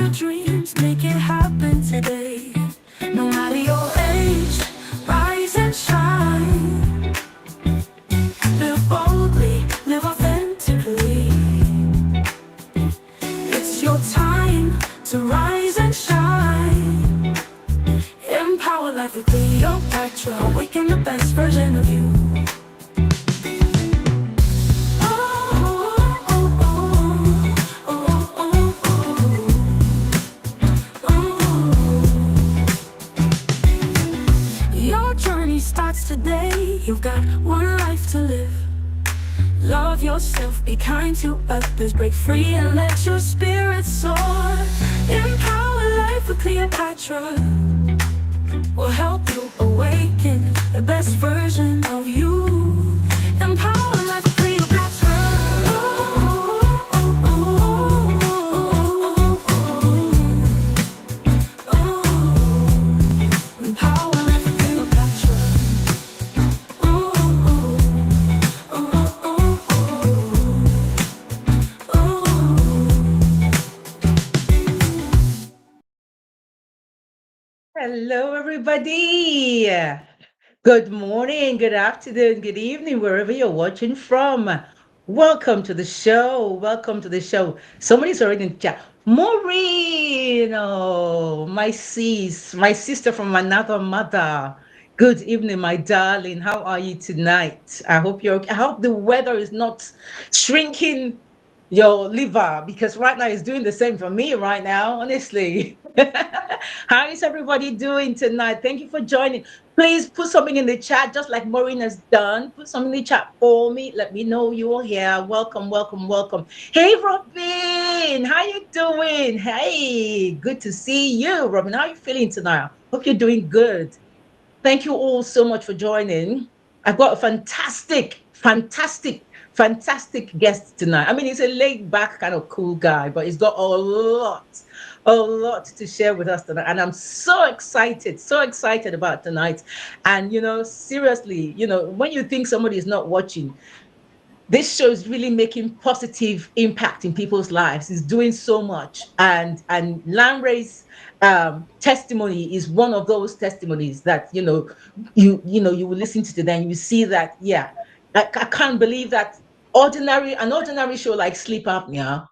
your dreams, make it happen today. No matter your age, rise and shine. Live boldly, live authentically. It's your time to rise and shine. Empower life with Cleopatra. Awaken the best version of you. Your journey starts today. You've got one life to live. Love yourself, be kind to others, break free and let your spirit soar. Empower life with Cleopatra will help you awaken the best version of you. Empower life with Cleopatra. Empower life with Cleopatra. Hello, everybody. Good morning, good afternoon, good evening, wherever you're watching from. Welcome to the show. Welcome to the show. Somebody's already in the chat. Maureen, oh, my sis, my sister from another mother. Good evening, my darling. How are you tonight? I hope you're okay. I hope the weather is not shrinking your liver because right now it's doing the same for me right now, honestly. How is everybody doing tonight? Thank you for joining. Please put something in the chat, just like Maureen has done. Put something in the chat for me. Let me know you're here. Welcome, welcome, welcome. Hey, Robin, how you doing? Hey, good to see you, Robin. How are you feeling tonight? Hope you're doing good. Thank you all so much for joining. I've got a fantastic guest tonight. I mean, he's a laid back kind of cool guy, but he's got a lot to share with us tonight. And I'm so excited about tonight. And, seriously, when you think somebody is not watching, this show is really making positive impact in people's lives. It's doing so much, and Lanre's testimony is one of those testimonies that you will listen to today and you see that I can't believe that an ordinary show like Sleep Apnea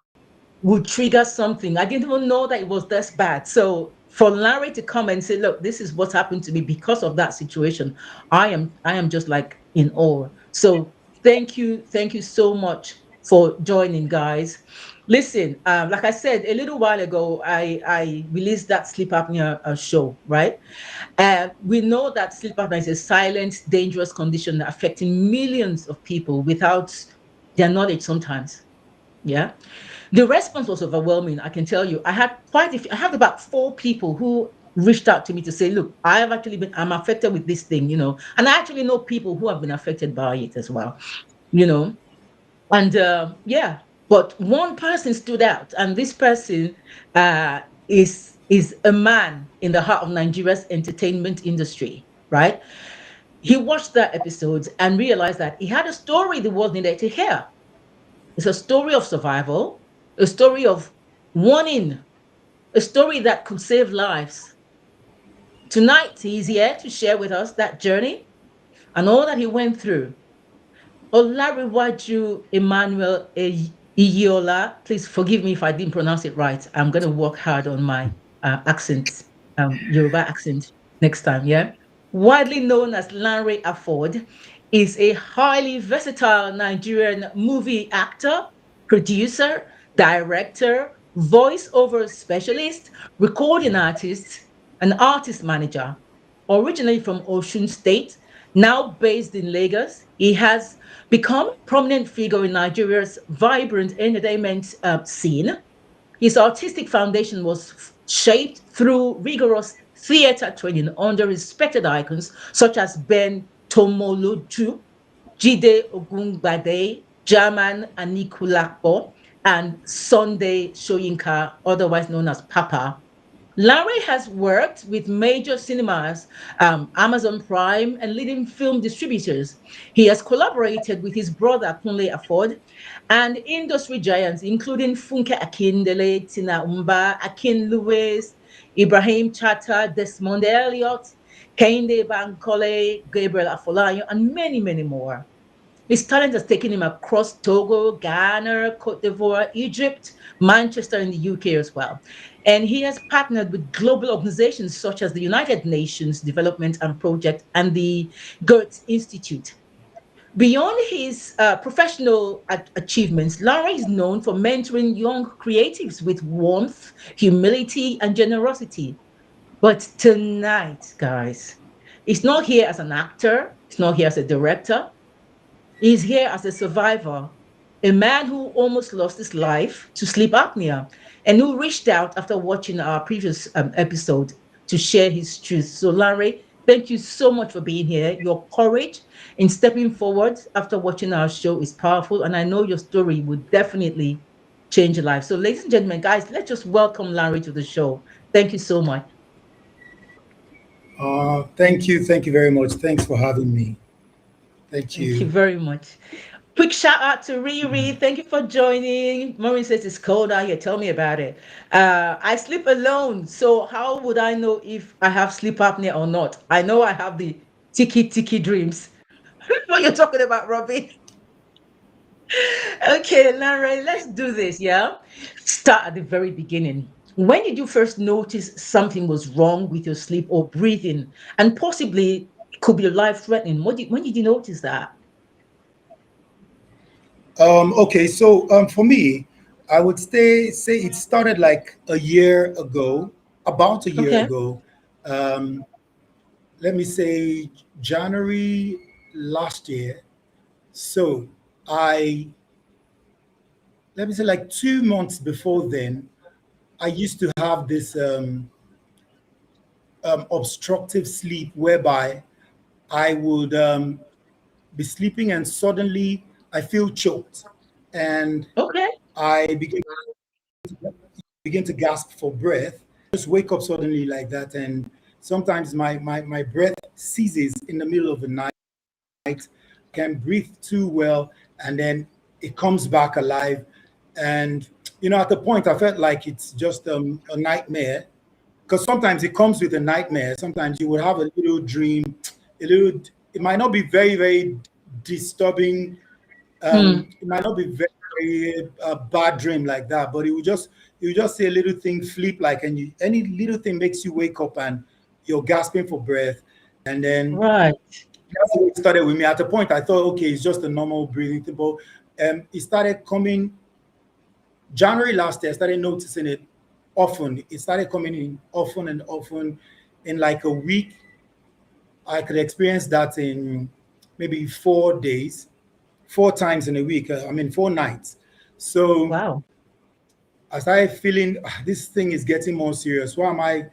would trigger something. I didn't even know that it was this bad. So for Larry to come and say, look, this is what happened to me because of that situation, I am just like in awe. So thank you so much for joining, guys. Listen, like I said a little while ago, I released that sleep apnea show, right? We know that sleep apnea is a silent, dangerous condition affecting millions of people without their knowledge sometimes. Yeah. The response was overwhelming. I can tell you, I have about 4 people who reached out to me to say, look, I'm affected with this thing, and I actually know people who have been affected by it as well, you know, and yeah, but one person stood out, and this person uh, is a man in the heart of Nigeria's entertainment industry, right? He watched that episode and realized that he had a story the world needed to hear. It's a story of survival, a story of warning, a story that could save lives. Tonight, he's here to share with us that journey and all that he went through. Olariwaju Emmanuel Iyiola, please forgive me if I didn't pronounce it right. I'm going to work hard on my accent, Yoruba accent next time, yeah? Widely known as Lanre Afod, is a highly versatile Nigerian movie actor, producer, director, voiceover specialist, recording artist, and artist manager. Originally from Osun State, now based in Lagos, he has become a prominent figure in Nigeria's vibrant entertainment scene. His artistic foundation was shaped through rigorous theater training under respected icons such as Ben Tomoloju, Jide Ogungbade, German Anikulapo, and Sunday Shoyinka, otherwise known as Papa. Larry has worked with major cinemas, Amazon Prime, and leading film distributors. He has collaborated with his brother Lanre Afod and industry giants, including Funke Akindele, Tina Umba, Akin Lewis, Ibrahim Chata, Desmond Elliott, Kehinde Bankole, Gabriel Afolayan, and many, many more. His talent has taken him across Togo, Ghana, Cote d'Ivoire, Egypt, Manchester, in the UK as well. And he has partnered with global organizations such as the United Nations Development and Project and the Goethe Institute. Beyond his professional achievements, Lara is known for mentoring young creatives with warmth, humility, and generosity. But tonight, guys, he's not here as an actor, he's not here as a director, he's here as a survivor, a man who almost lost his life to sleep apnea and who reached out after watching our previous episode to share his truth. So, Lanre, thank you so much for being here. Your courage in stepping forward after watching our show is powerful, and I know your story would definitely change your life. So, ladies and gentlemen, guys, let's just welcome Lanre to the show. Thank you so much. Thank you. Thank you very much. Thanks for having me. Thank Thank you you. very much. Quick shout out to Riri. Thank you for joining. Maureen says it's cold out here. Tell me about it. I sleep alone. So how would I know if I have sleep apnea or not? I know I have the tiki dreams. What you're talking about, Robbie? Okay, Larry, let's do this. Yeah. Start at the very beginning. When did you first notice something was wrong with your sleep or breathing? And possibly it could be life threatening. When did you notice that? Okay, so for me, I would say it started like a year ago, about a year Okay. ago. Um, Let me say January last year. So I let me say like 2 months before then, I used to have this obstructive sleep whereby I would be sleeping and suddenly I feel choked and Okay. I begin to gasp for breath. Just wake up suddenly like that, and sometimes my breath ceases in the middle of the night. Can breathe too well, and then it comes back alive. And at the point, I felt like it's just a nightmare because sometimes it comes with a nightmare. Sometimes you will have a little dream, a little. It might not be very very disturbing. Hmm. It might not be very, very bad dream like that, but you just see a little thing flip like, and any little thing makes you wake up and you're gasping for breath, and then Right. that's the way it started with me. At a point, I thought, okay, it's just a normal breathing thing, but it started coming January last year. I started noticing it often. It started coming in often and often. In like a week, I could experience that in maybe 4 days, 4 times in a week. I mean, 4 nights. So Wow. I started feeling this thing is getting more serious. Why am I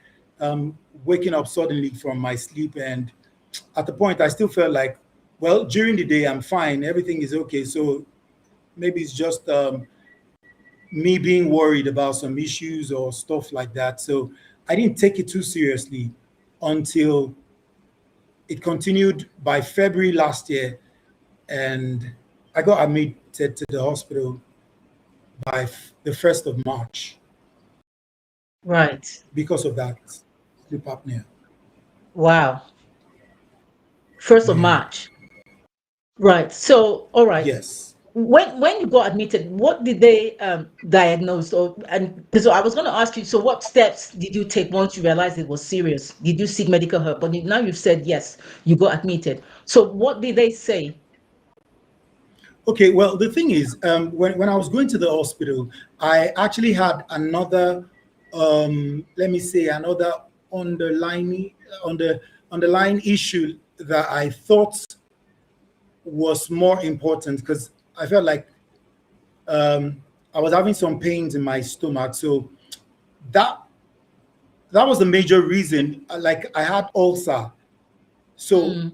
waking up suddenly from my sleep? And at the point, I still felt like, well, during the day, I'm fine. Everything is okay. So maybe it's just me being worried about some issues or stuff like that. So I didn't take it too seriously until it continued by February last year. And I got admitted to the hospital by the 1st of March Right. because of that sleep apnea. Wow. First of Yeah. March. Right. So, all right. Yes. When you got admitted, what did they diagnose? Or and so I was going to ask you. So, what steps did you take once you realized it was serious? Did you seek medical help? But now you've said yes, you got admitted. So, what did they say? Okay. Well, the thing is, when I was going to the hospital, I actually had another, let me say, another underlying under underlying issue that I thought was more important because I felt like I was having some pains in my stomach. So that that was the major reason. Like I had ulcer. So Mm,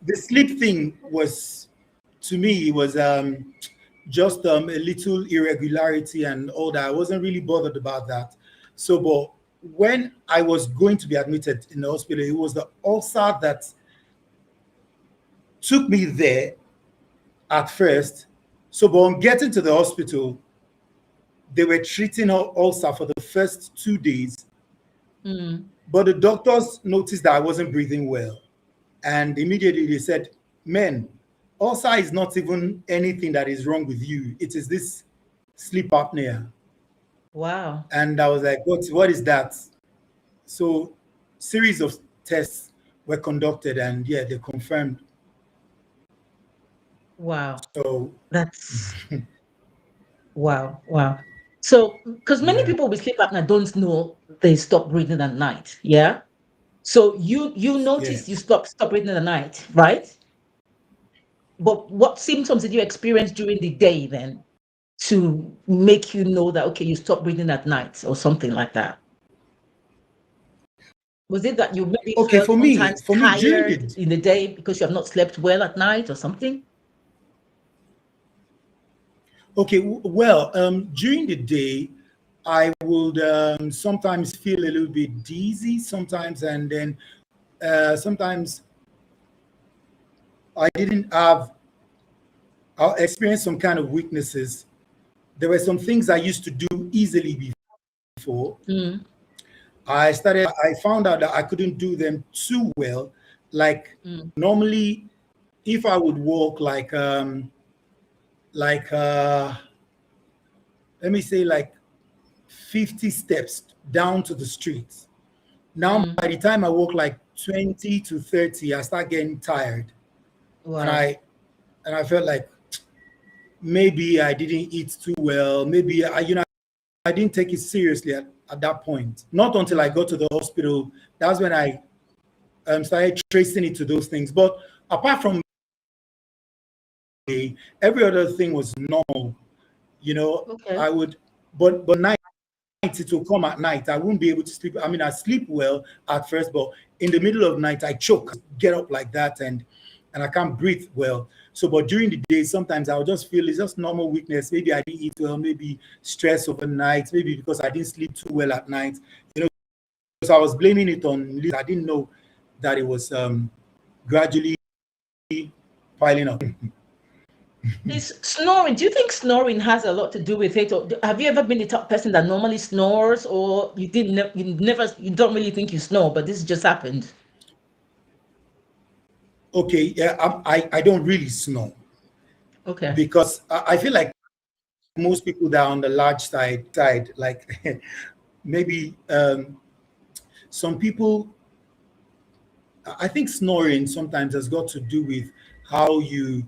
the sleep thing was, to me, it was just a little irregularity and all that. I wasn't really bothered about that. So, but when I was going to be admitted in the hospital, it was the ulcer that took me there at first. So, but on getting to the hospital, they were treating ulcer for the first 2 days. But the doctors noticed that I wasn't breathing well. And immediately they said, "Man, ulcer is not even anything that is wrong with you. It is this sleep apnea." Wow. And I was like, what is that? So series of tests were conducted, and yeah, they confirmed. Wow. So That's wow. Wow. So, because many yeah. people with sleep apnea don't know they stop breathing at night. Yeah. So you noticed you Yes. stop breathing at night, right? But what symptoms did you experience during the day then to make you know that okay, you stop breathing at night or something like that? Was it that you maybe Okay, felt for me, sometimes during tired the in the day because you have not slept well at night or something? okay, well, during the day, I would sometimes feel a little bit dizzy sometimes, and then sometimes I didn't have. I experienced some kind of weaknesses. There were some things I used to do easily before. Mm, I found out that I couldn't do them too well. Like mm, normally, if I would walk like let me say like 50 steps down to the street. Now mm. by the time I walk like 20 to 30, I start getting tired. And Wow. I felt like maybe I didn't eat too well. Maybe I didn't take it seriously at that point. Not until I got to the hospital. That's when I started tracing it to those things. But apart from every other thing was normal. Okay. I would, but night it will come at night. I wouldn't be able to sleep. I mean, I sleep well at first, but in the middle of night I choke, get up like that, and I can't breathe well. So, but during the day, sometimes I'll just feel it's just normal weakness. Maybe I didn't eat well, maybe stress overnight, maybe because I didn't sleep too well at night. So I was blaming it on. I didn't know that it was gradually piling up. Is snoring, do you think snoring has a lot to do with it? Or have you ever been the type of person that normally snores, or you don't really think you snore, but this just happened? Okay, yeah, I don't really snore Okay. because I feel like most people that are on the large side like maybe some people. I think snoring sometimes has got to do with how you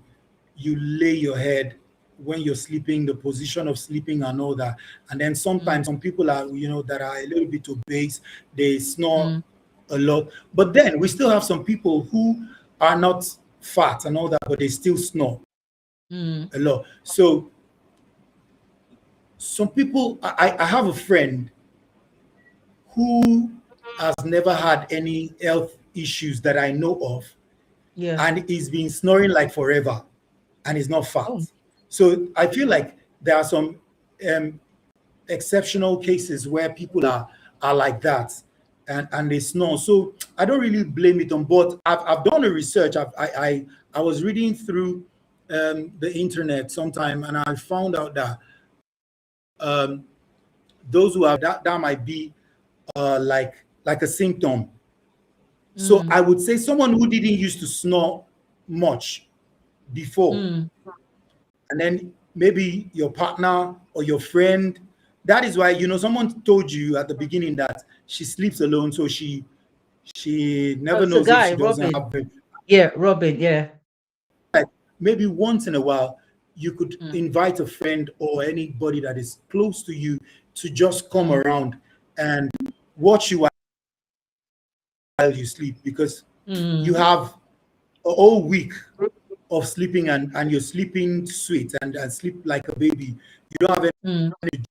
lay your head when you're sleeping, the position of sleeping and all that. And then sometimes Mm, some people are, that are a little bit obese, they snore mm, a lot. But then we still have some people who are not fat and all that, but they still snore mm, a lot. So some people, I have a friend who has never had any health issues that I know of, yeah. and he's been snoring like forever, and he's not fat. Oh, So I feel like there are some um, exceptional cases where people are like that, and they snore. So I don't really blame it on. But I've done a research. I was reading through the internet sometime, and I found out that um, those who have that might be like a symptom. So mm, I would say someone who didn't used to snore much before, mm. and then maybe your partner or your friend. That is why someone told you at the beginning that she sleeps alone, so she Oh, never it's a knows if guy, she doesn't Robin. have them. Yeah, Robin. Yeah. Like maybe once in a while, you could Mm, invite a friend or anybody that is close to you to just come mm, around and watch you while you sleep, because you mm, have a whole week of sleeping, and you're sleeping sweet and sleep like a baby. You don't have mm. any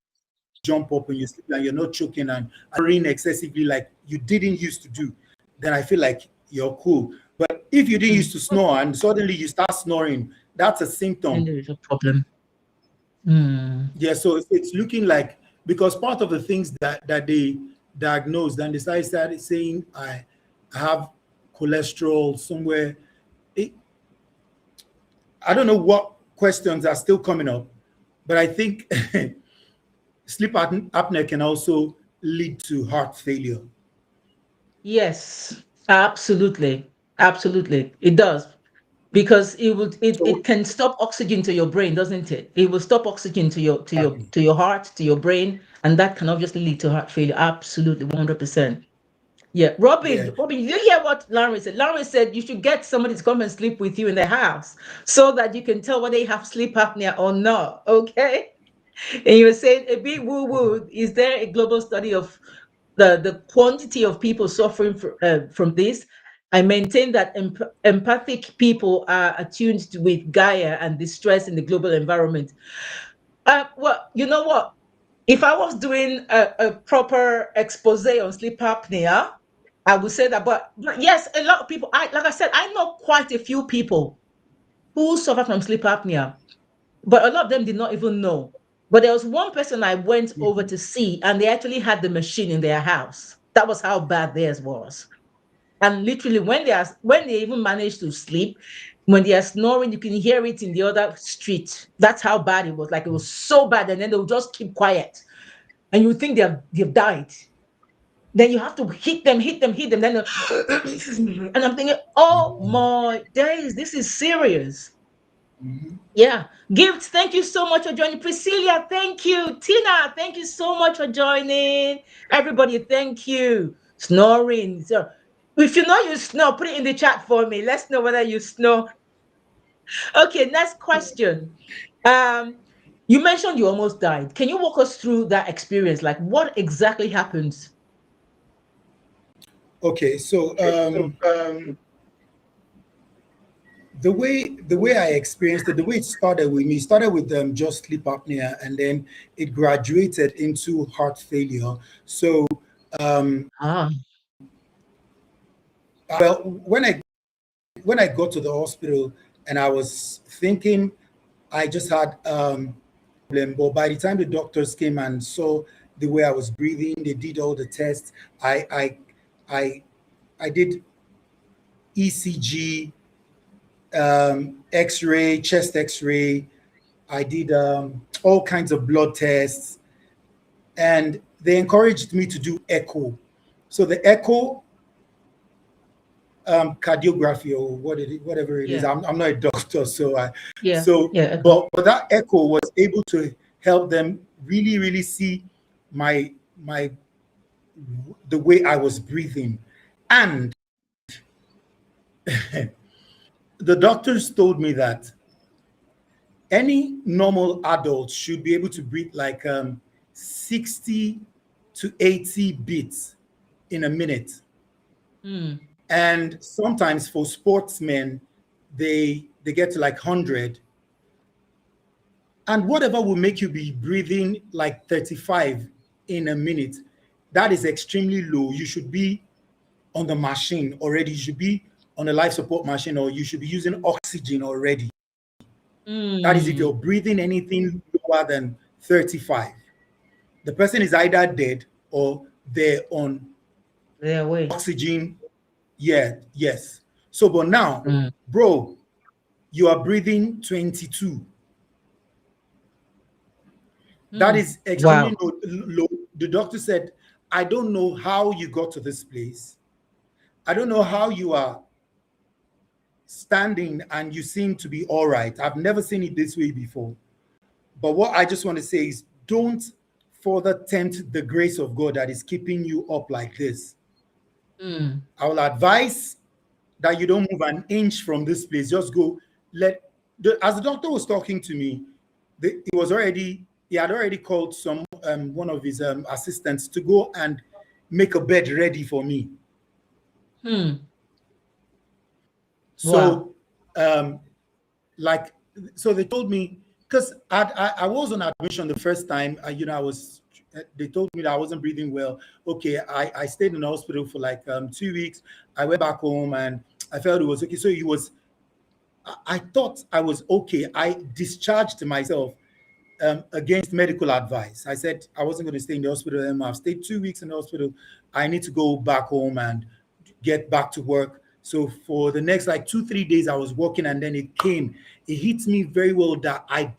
jump up when you sleep, and you're not choking and worrying excessively like you didn't used to do. Then I feel like you're cool. But if you didn't Mm. used to snore and suddenly you start snoring, that's a Then symptom. there is a problem. Mm, Yeah, so it's looking like, because part of the things that they diagnosed, and they started saying I have cholesterol somewhere. It, I don't know what questions are still coming up, but I think sleep apnea can also lead to heart failure. Yes, absolutely. Absolutely. It does. Because it So can stop oxygen to your brain, doesn't it? It will stop oxygen to your exactly. heart, to your brain, and that can obviously lead to heart failure. Absolutely, 100%. Yeah. Robin, Yeah. Robin, you hear what Lanre said? Lanre said you should get somebody to come and sleep with you in the house so that you can tell whether you have sleep apnea or not. Okay. And you were saying a bit woo woo. Is there a global study of the quantity of people suffering from this? I maintain that empathic people are attuned with Gaia and distress in the global environment. Well, you know what? If I was doing a proper expose on sleep apnea, I would say that. But yes, a lot of people. Like I said, I know quite a few people who suffer from sleep apnea, but a lot of them did not even know. But there was one person I went over Mhm. to see, and they actually had the machine in their house. That was how bad theirs was. And literally, when they even managed to sleep, when they are snoring, you can hear it in the other street. That's how bad it was. Like it was so bad, and then they would just keep quiet, and you would think they've died. Then you have to hit them, hit them, hit them. Then, and I'm thinking, oh my days, this is serious. Mhm. Yeah. Gifts, thank you so much for joining. Priscilla, thank you. Tina, thank you so much for joining. Everybody, thank you. Snoring. So if you know you snore, put it in the chat for me. Let's know whether you snore. Okay, next question. Um, you mentioned you almost died. Can you walk us through that experience? Like what exactly happened? Okay, so Okay, so the way I experienced it, the way it started with me, started with just sleep apnea, and then it graduated into heart failure. So, um, ah, well, when I got to the hospital, and I was thinking I just had problem, but by the time the doctors came and saw the way I was breathing, they did all the tests. I I did ECG, X-ray, chest X-ray. I did all kinds of blood tests, and they encouraged me to do echo. So the echo, cardiography, or whatever it is. yeah, I'm not a doctor, so yeah, so yeah. but that echo was able to help them really really see my the way I was breathing, and the doctors told me that any normal adult should be able to breathe like 60 to 80 beats in a minute. Hmm. And sometimes for sportsmen, they get to like 100. And whatever will make you be breathing like 35 in a minute, that is extremely low. You should be on the machine already. You should be on a life support machine, or you should be using oxygen already. That is if Hmm. you're breathing anything lower than 35. The person is either dead or they're on Their way. oxygen. Yeah, yes. So, but now, Hmm. bro, you are breathing 22. That Hmm. is extremely Wow. low. The doctor said, I don't know how you got to this place. I don't know how you are standing and you seem to be all right. I've never seen it this way before. But what I just want to say is don't further tempt the grace of God that is keeping you up like this. Hmm. I will advise that you don't move an inch from this place. Just go. As the doctor was talking to me, he had already called one of his assistants to go and make a bed ready for me. Hmm. Wow. So, um, like, so they told me, because I was on admission the first time. I was. They told me that I wasn't breathing well. Okay, I stayed in the hospital for like 2 weeks. I went back home and I felt it was okay. So I thought I was okay. I discharged myself. against medical advice. I said I wasn't going to stay in the hospital anymore. I've stayed 2 weeks in the hospital. I need to go back home and get back to work. So for the next like 2-3 days, I was working, and then it came. It hit me very well that I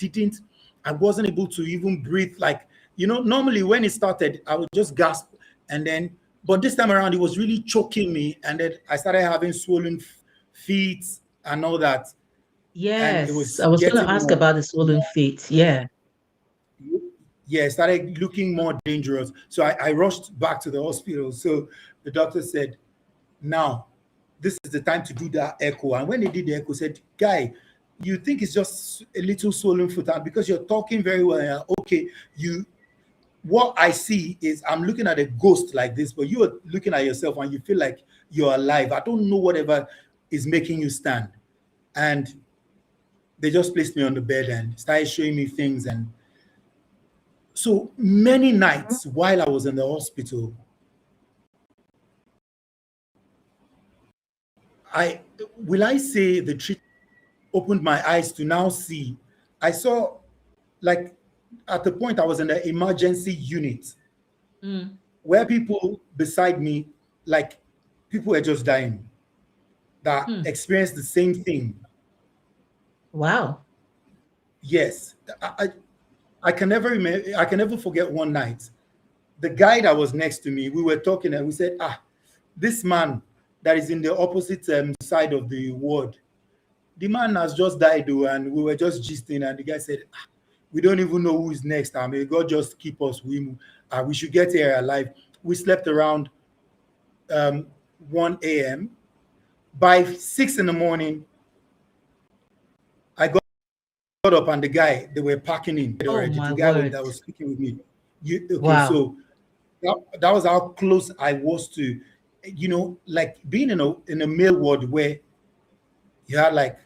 wasn't able to even breathe. Like, normally when it started, I would just gasp, and then, but this time around, it was really choking me, and then I started having swollen feet and all that, and it Yes, I was was going to getting ask about the swollen feet. Yeah. yeah, it started looking more dangerous. So I rushed back to the hospital. So the doctor said, now, this is the time to do that echo. And when they did the echo, said, guy, you think it's just a little swollen foot, and because you're talking very well, okay, what I see is I'm looking at a ghost like this, but you're looking at yourself and you feel like you're alive. I don't know whatever is making you stand. And they just placed me on the bed and started showing me things. And so many nights while I was in the hospital, I say the treatment opened my eyes to now see. I saw, like, at the point I was in the emergency unit Mm. where people beside me, like, people were just dying that Hmm. experienced the same thing. Wow. Yes, I can never remember. I can never forget one night. The guy that was next to me, we were talking, and we said, this man that is in the opposite side of the ward, the man has just died, though, and we were just gisting, and the guy said, we don't even know who is next. I mean, God just keep us. We should get here alive. We slept around 1 a.m. By 6 in the morning, I got up, and the guy, they were packing in Oh, already. my The guy word. that was speaking with me. Okay, Wow. so that was how close I was to, like being in a male ward where you had like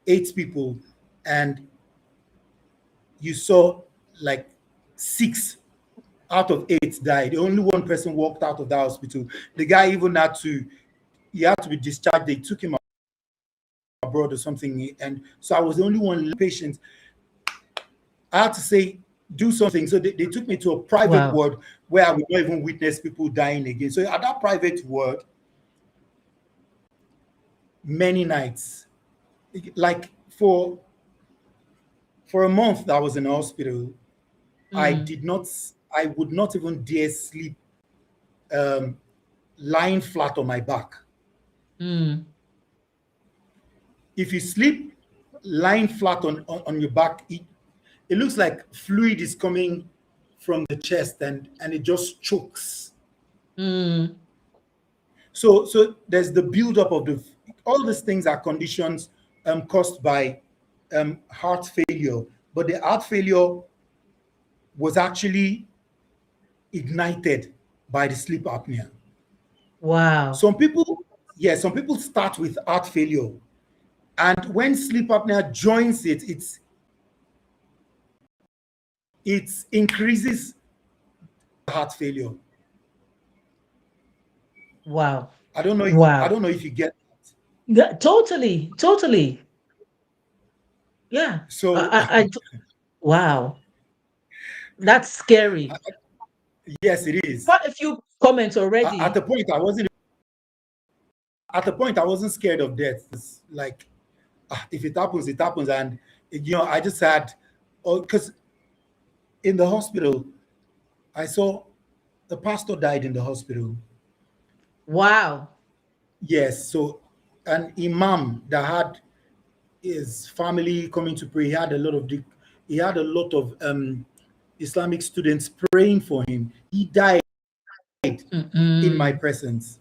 8 people, and you saw like 6 out of 8 died. Only one person walked out of the hospital. The guy even he had to be discharged. They took him abroad or something. And so I was the only one patient. I had to say, do something. So they took me to a private Wow. ward where I would not even witness people dying again. So at that private ward, many nights, like for a month that I was in the hospital, Mm. I would not even dare sleep um, lying flat on my back. Mm. If you sleep lying flat on your back, it looks like fluid is coming from the chest, and it just chokes. Mm. So there's the buildup of all these things are conditions caused by heart failure, but the heart failure was actually ignited by the sleep apnea. Wow. Some people start with heart failure, and when sleep apnea joins it increases heart failure. Wow. I Wow. don't know if you get that. Yeah, totally. Totally. Yeah. So Wow. That's scary. yes, it is. Quite a few comments At already. the point I wasn't scared of death. It's like, if it happens, it happens. And I just had, because in the hospital, I saw the pastor died in the hospital. Wow. Yes, so an imam that had his family coming to pray. He had a lot of Islamic students praying for him. He died in my Mm-mm. presence.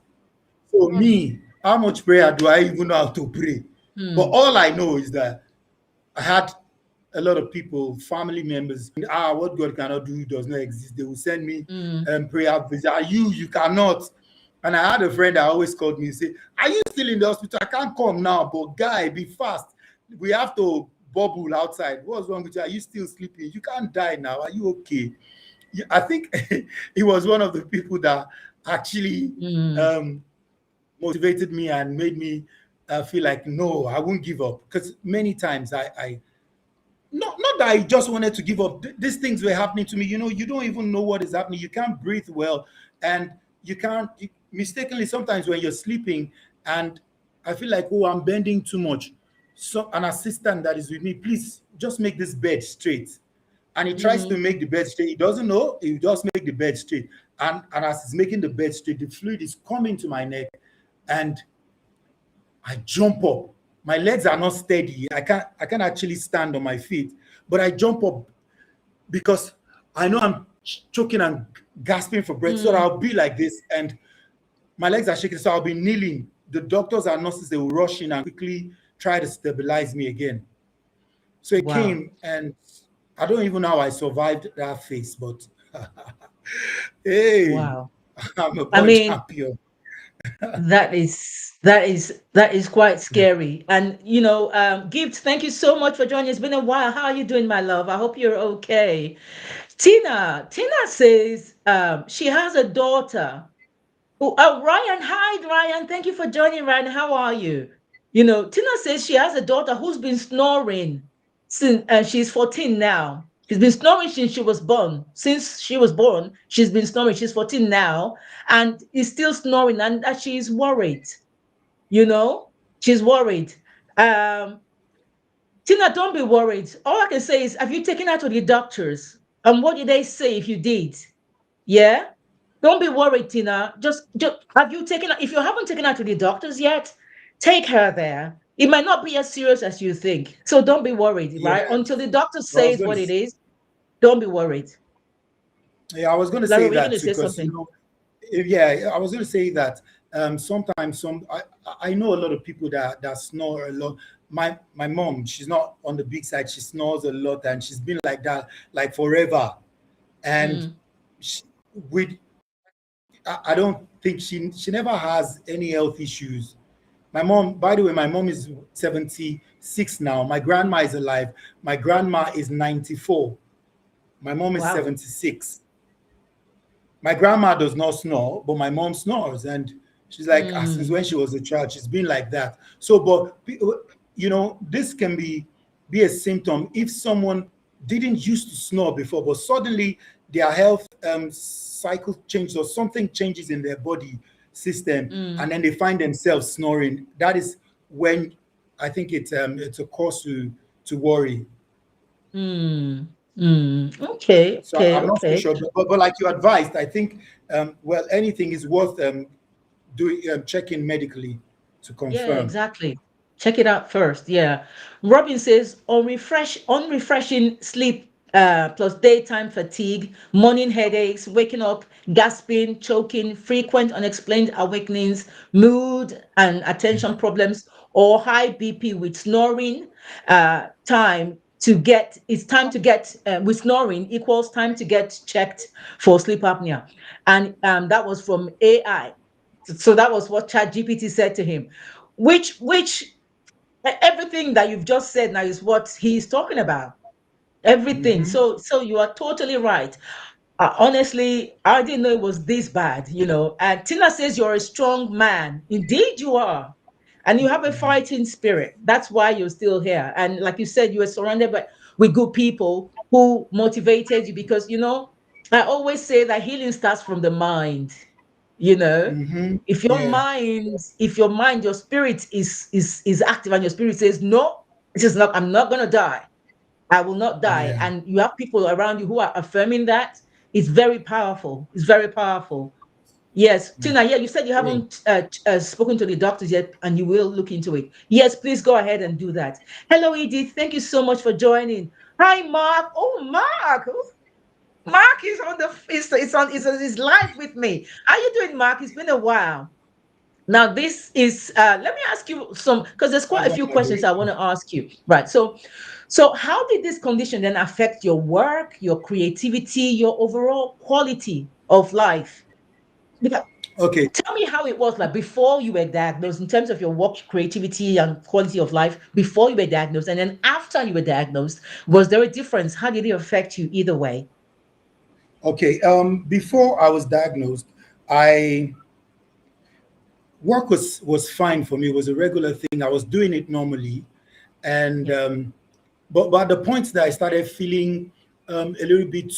For me, how much prayer do I even know how to pray? But Mm. all I know is that I had a lot of people, family members, what God cannot do does not exist. They will send me Mm. prayer visit. You cannot. And I had a friend that always called me and say, are you still in the hospital? I can't come now, but guy, be fast. We have to bubble outside. What's wrong with you? Are you still sleeping? You can't die now. Are you okay? I think he was one of the people that actually Mm. um, motivated me and made me feel like, no, I won't give up. Because many times I not I just wanted to give up. These things were happening to me. You know, you don't even know what is happening. You can't breathe well, and you can't mistakenly sometimes when you're sleeping, and I feel like, oh, I'm bending too much. So an assistant that is with me, please just make this bed straight. And he tries to make the bed straight. He doesn't know. He just make the bed straight. And as he's making the bed straight, the fluid is coming to my neck, and I jump up. My legs are not steady. I can't actually stand on my feet, but I jump up because I know I'm choking and gasping for breath. So I'll be like this, and my legs are shaking. So I'll be kneeling. The doctors and nurses, they will rush in and quickly try to stabilize me again. So it Wow. came, and I don't even know how I survived that phase, but hey, Wow. I'm a I born mean, champion. that is quite scary. And Gift, thank you so much for joining. It's been a while. How are you doing, my love? I hope you're okay. Tina says she has a daughter. Oh, Ryan, hi, Ryan. Thank you for joining, Ryan. How are you? Tina says she has a daughter who's been snoring since, and she's 14 now. She's been snoring since she was born. Since she was born, she's been snoring. She's 14 now and is still snoring, and that she's worried. You know, she's worried. Um, Tina, don't be worried. All I can say is, have you taken her to the doctors? And what did they say if you did? Yeah. Don't be worried, Tina. Just have you taken her? If you haven't taken her to the doctors yet, take her there. It might not be as serious as you think. So don't be worried, right? Yeah, Until the doctor I was says going what it to, is, don't be worried. yeah, I was going to Lara, say were you going that to too, say because something? yeah, I was going to say that sometimes I know a lot of people that snore a lot. My mom, she's not on the big side. She snores a lot, and she's been like that like forever. And Mm, she, with I don't think she never has any health issues. My mom, by the way, my mom is 76 now. My grandma is alive. My grandma is 94. My mom is wow. 76. My grandma does not snore, but my mom snores. And she's like, since Mm, when she was a child, she's been like that. So, but, this can be a symptom if someone didn't used to snore before, but suddenly their health cycle changes or something changes in their body system, mm, and then they find themselves snoring. That is when I think it's a cause to worry. mm, mm. Okay, So okay, I'm not so okay. sure, but like you advised, I think well, anything is worth doing checking medically to Yeah, confirm. exactly. Check it out first. Yeah. Robin says unrefreshing sleep plus daytime fatigue, morning headaches, waking up, gasping, choking, frequent unexplained awakenings, mood and attention problems, or high BP with snoring. Time to get with snoring equals time to get checked for sleep apnea. And that was from AI. So that was what ChatGPT said to him, which everything that you've just said now is what he's talking about. Everything. Hmm. So you are totally right. Honestly, I didn't know it was this bad. And Tina says you're a strong man. Indeed, you are. And you have a fighting spirit. That's why you're still here. And like you said, you were surrounded with good people who motivated you because, I always say that healing starts from the mind. You know, Hmm. if your Yeah, mind, if your mind, your spirit is active and your spirit says, no, this is not, I'm not going to die. I will not die. yeah, And you have people around you who are affirming that. It's very powerful. It's very powerful. Yes, yeah. Tina, yeah, you said you Yeah. haven't spoken to the doctors yet and you will look into it. Yes, please go ahead and do that. Hello, Edith. Thank you so much for joining. Hi, Mark. Oh, Mark. Oh, Mark is on the is live with me. How you doing, Mark? It's been a while. Now, this is let me ask you some because there's quite a How few are you questions I want to ask you. Right. So how did this condition then affect your work, your creativity, your overall quality of life? Because, doing? Okay. tell me how it was like before you were diagnosed in terms of your work, creativity, and quality of life before you were diagnosed, and then after you were diagnosed. Was there a difference? How did it affect you either way? Okay. Before I was diagnosed, I work was fine for me. It was a regular thing. I was doing it normally, and Yeah. but at the point that I started feeling a little bit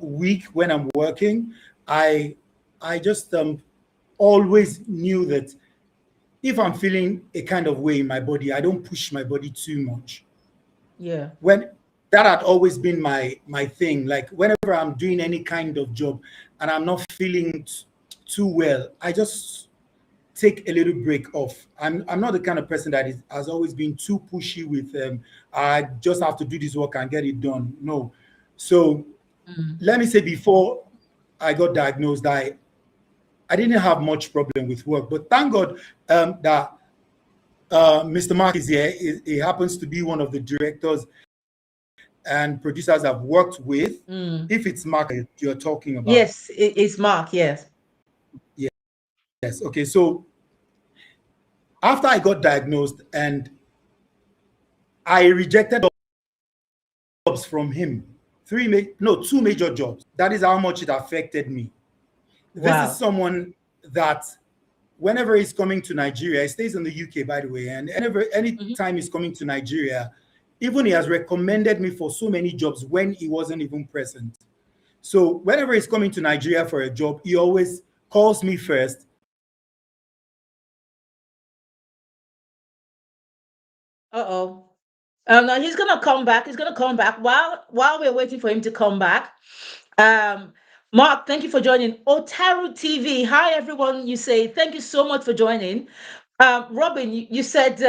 weak when I'm working, I I just always knew that if I'm feeling a kind of way in my body, I don't push my body too much. Yeah. When that had always been my thing. Like whenever I'm doing any kind of job and I'm not feeling too well, I just take a little break off. I'm not the kind of person that has always been too pushy with I just have to do this work and get it done. No. So Mm. let me say before I got diagnosed, I didn't have much problem with work, but thank God that Mr. Mark is here. He happens to be one of the directors and producers I've worked with. Mm. If it's Mark you're talking about, Yes, it's Mark. Yes. yes. Okay, so after I got diagnosed and I rejected jobs from him, two major jobs. That is how much it affected me. This is Wow. someone that whenever he's coming to Nigeria, he stays in the UK, by the way, and any Mhm. time he's coming to Nigeria, even he has recommended me for so many jobs when he wasn't even present. So whenever he's coming to Nigeria for a job, he always calls me first. Uh-oh. No, he's gonna come back. He's gonna come back. While we're waiting for him to come back, um, Mark, thank you for joining. Otaru TV. Hi everyone. You say thank you so much for joining. Robin, you said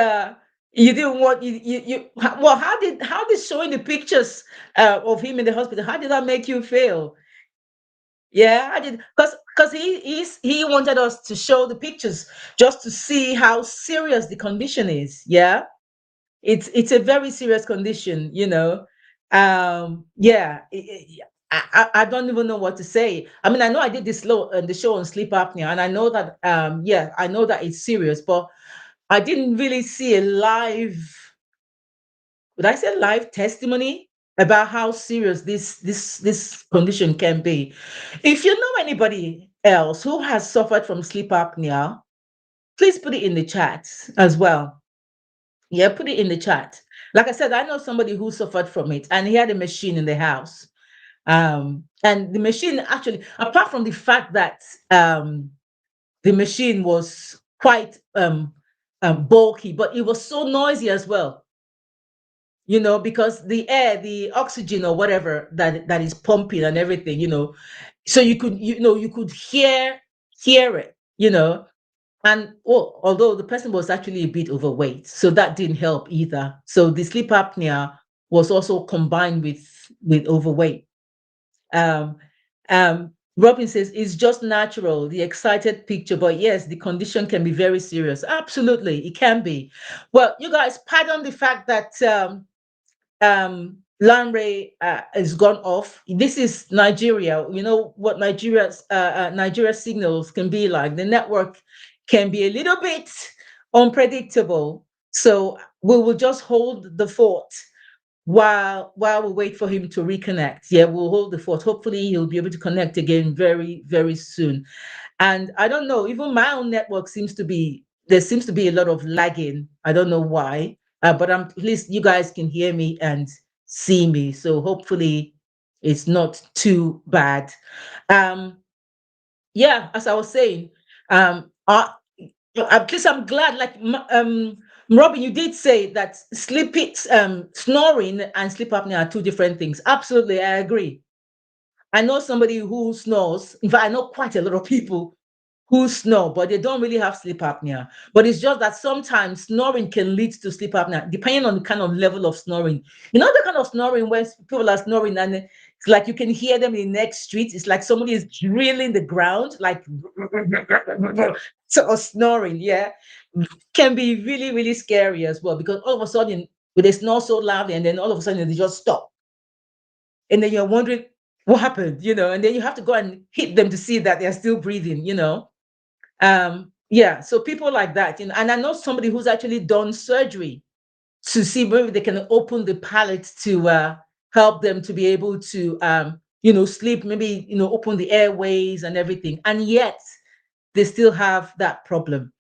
you didn't want you. Well, how did showing the pictures of him in the hospital? How did that make you feel? Yeah, I did because he wanted us to show the pictures just to see how serious the condition is. Yeah, it's a very serious condition, you know. Yeah, I don't even know what to say. I mean, I know I did this the show on sleep apnea, and I know that yeah, I know that it's serious, but I didn't really see a live, would I say live testimony about how serious this condition can be. If you know anybody else who has suffered from sleep apnea, please put it in the chat as well. Yeah, put it in the chat. Like I said, I know somebody who suffered from it and he had a machine in the house. And the machine actually, apart from the fact that the machine was quite bulky, but it was so noisy as well, you know, because the air, the oxygen or whatever that is pumping and everything, you know, so you could hear it, you know. And although the person was actually a bit overweight, so that didn't help either. So the sleep apnea was also combined with overweight. Um, Robin says it's just natural, the excited picture, but yes, the condition can be very serious. Absolutely, it can be. Well, you guys, pardon the fact that Lanre is gone off. This is Nigeria. You know what Nigeria signals can be like. The network can be a little bit unpredictable. So we will just hold the fort while we wait for him to reconnect. Yeah, we'll hold the fort. Hopefully he'll be able to connect again very, very soon. And I don't know, even my own network there seems to be a lot of lagging. I don't know why, but at least you guys can hear me and see me. So hopefully it's not too bad. Um, yeah, as I was saying, at least I'm glad, like, Robin, you did say that snoring and sleep apnea are two different things. Absolutely, I agree. I know somebody who snores. In fact, I know quite a lot of people who snore, but they don't really have sleep apnea. But it's just that sometimes snoring can lead to sleep apnea, depending on the kind of level of snoring. You know, the kind of snoring where people are snoring and it's like you can hear them in the next street. It's like somebody is drilling the ground, like sort of snoring. Yeah, can be really, really scary as well because all of a sudden they snore so loudly and then all of a sudden they just stop. And then you're wondering what happened, you know, and then you have to go and hit them to see that they're still breathing, you know. Yeah, so people like that, you know, and I know somebody who's actually done surgery to see whether they can open the palate to help them to be able to you know, sleep, maybe, you know, open the airways and everything, and yet they still have that problem,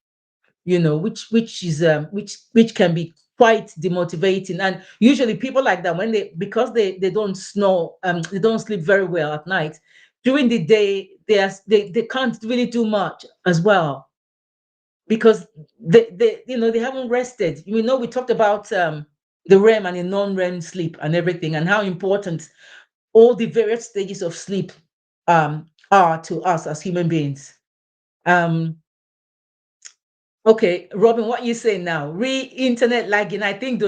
you know, which can be quite demotivating. And usually people like that, when because they don't snore, they don't sleep very well at night, during the day they can't really do much as well, because they haven't rested. We talked about the REM and the non-REM sleep and everything, and how important all the various stages of sleep are to us as human beings. Um, okay, Robin, what you say now? Internet lagging. I think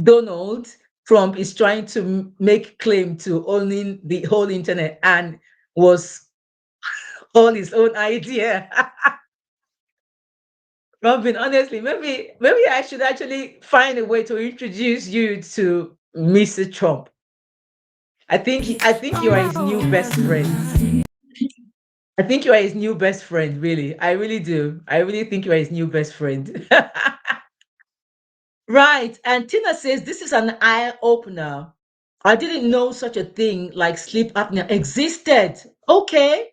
Donald Trump is trying to make claim to owning the whole internet, and was all his own idea. Robin, honestly, maybe I should actually find a way to introduce you to Mr. Trump. I think you are his new best friend. I think you are his new best friend, really. I really do. I really think you are his new best friend. Right. And Tina says this is an eye opener. I didn't know such a thing like sleep apnea existed. Okay.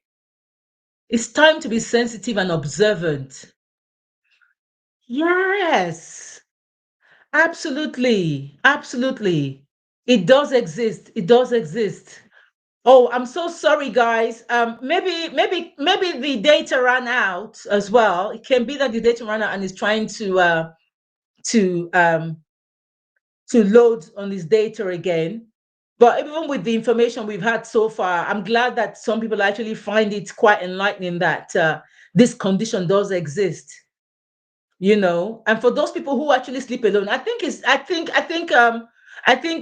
It's time to be sensitive and observant. Yes. Absolutely. Absolutely. It does exist. It does exist. Oh, I'm so sorry, guys. Maybe the data ran out as well. It can be that the data ran out and is trying to to load on this data again. But even with the information we've had so far, I'm glad that some people actually find it quite enlightening that this condition does exist. And for those people who actually sleep alone, I think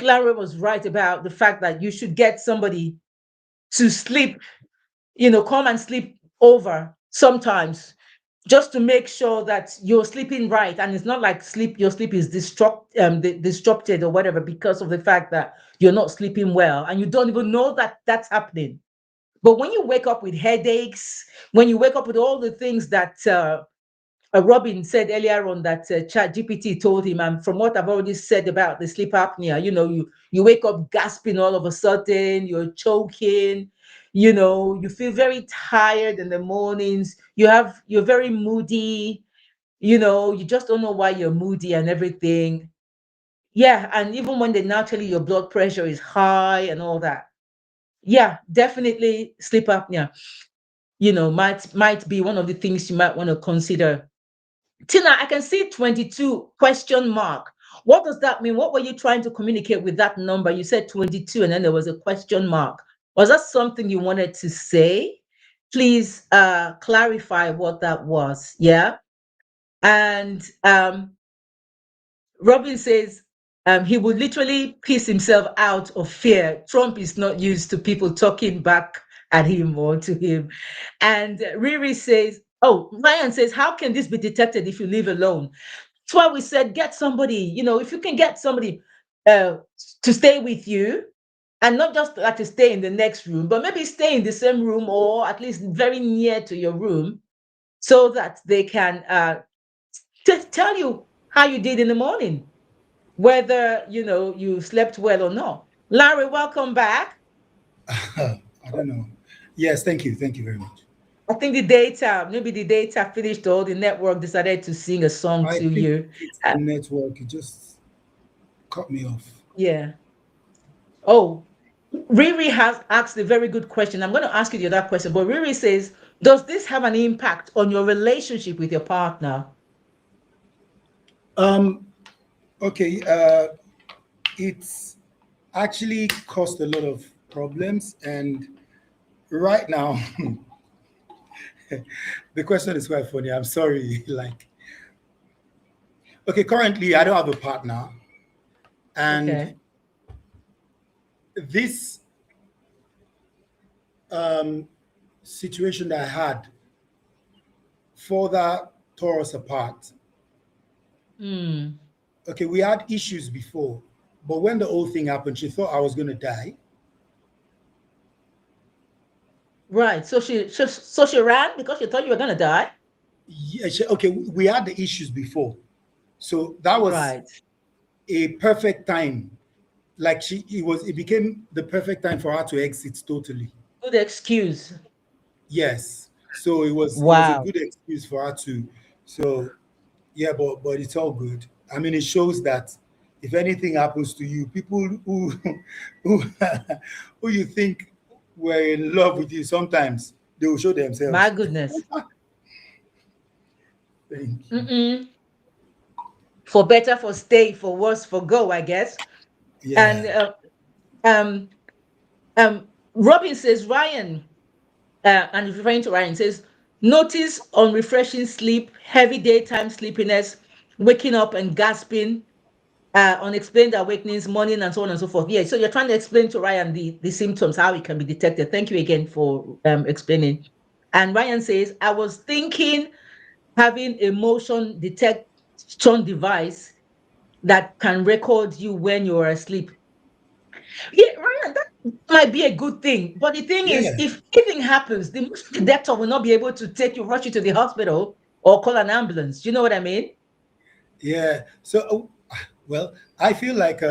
Larry was right about the fact that you should get somebody to sleep, come and sleep over sometimes, just to make sure that you're sleeping right. And it's not like your sleep is disrupted or whatever, because of the fact that you're not sleeping well and you don't even know that that's happening. But when you wake up with headaches, when you wake up with all the things that Robin said earlier on, that Chat GPT told him, and from what I've already said about the sleep apnea, you wake up gasping all of a sudden, you're choking, you feel very tired in the mornings, you're very moody, you just don't know why you're moody and everything. Yeah, and even when naturally your blood pressure is high and all that. Yeah, definitely sleep apnea, might be one of the things you might want to consider. Tina, I can see 22 question mark. What does that mean? What were you trying to communicate with that number? You said 22 and then there was a question mark. Was that something you wanted to say? Please clarify what that was. Yeah. And Robin says he would literally piss himself out of fear. Trump is not used to people talking back at him or to him. And Riri says, oh, Ryan says, how can this be detected if you live alone? That's why we said get somebody, if you can get somebody uh, to stay with you, and not just like to stay in the next room, but maybe stay in the same room or at least very near to your room, so that they can tell you how you did in the morning, whether you slept well or not. Larry, welcome back. I don't know. Yes, thank you. Thank you very much. I think maybe the data finished, or the network decided to sing a song I to think you. it's Uh, the network. It just cut me off. yeah. Oh, Riri has asked a very good question. I'm going to ask you the other question, but Riri says, does this have an impact on your relationship with your partner? Um, okay. It's actually caused a lot of problems, and right now, the question is quite funny. I'm sorry. Like, okay, currently I don't have a partner, and Okay. this um, situation that I had further tore us apart. Hmm. Okay, we had issues before, but when the whole thing happened, she thought I was going to die. Right. So she ran because she thought you were going to die. Yeah, okay, we had the issues before, so that was Right. a perfect time. Like it became the perfect time for her to exit totally. Good excuse. Yes, so it was a Wow. good excuse for her to. So yeah, but it's all good. I mean, it shows that if anything happens to you, people who who you think were in love with you, sometimes they will show My themselves. goodness. Thank you. Mm-mm. For better, for stay, for worse, for go, I guess. And Yeah, um, Robin says, Ryan, and referring to Ryan, says, notice on refreshing sleep, heavy daytime sleepiness, waking up and gasping, unexplained awakenings, morning, and so on and so forth. Yeah, so you're trying to explain to Ryan the symptoms, how it can be detected. Thank you again for explaining. And Ryan says, I was thinking having a motion detection device that can record you when you're asleep. Yeah, Ryan, that might be a good thing. But the thing is, yeah, if anything happens, the doctor will not be able to take you, rush you to the hospital or call an ambulance. Do you know what I mean? yeah. So, well, I feel like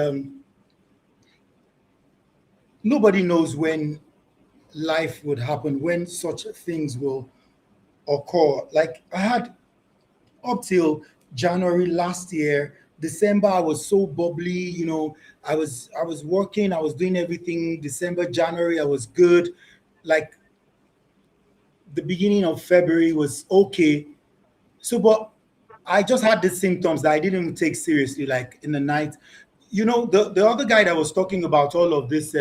nobody knows when life would happen, when such things will occur. Like I had up till January last year, December I was so bubbly, I was working, I was doing everything. December, January I was good. Like the beginning of February was okay. So but I just had the symptoms that I didn't even take seriously, like in the night. The other guy that was talking about all of this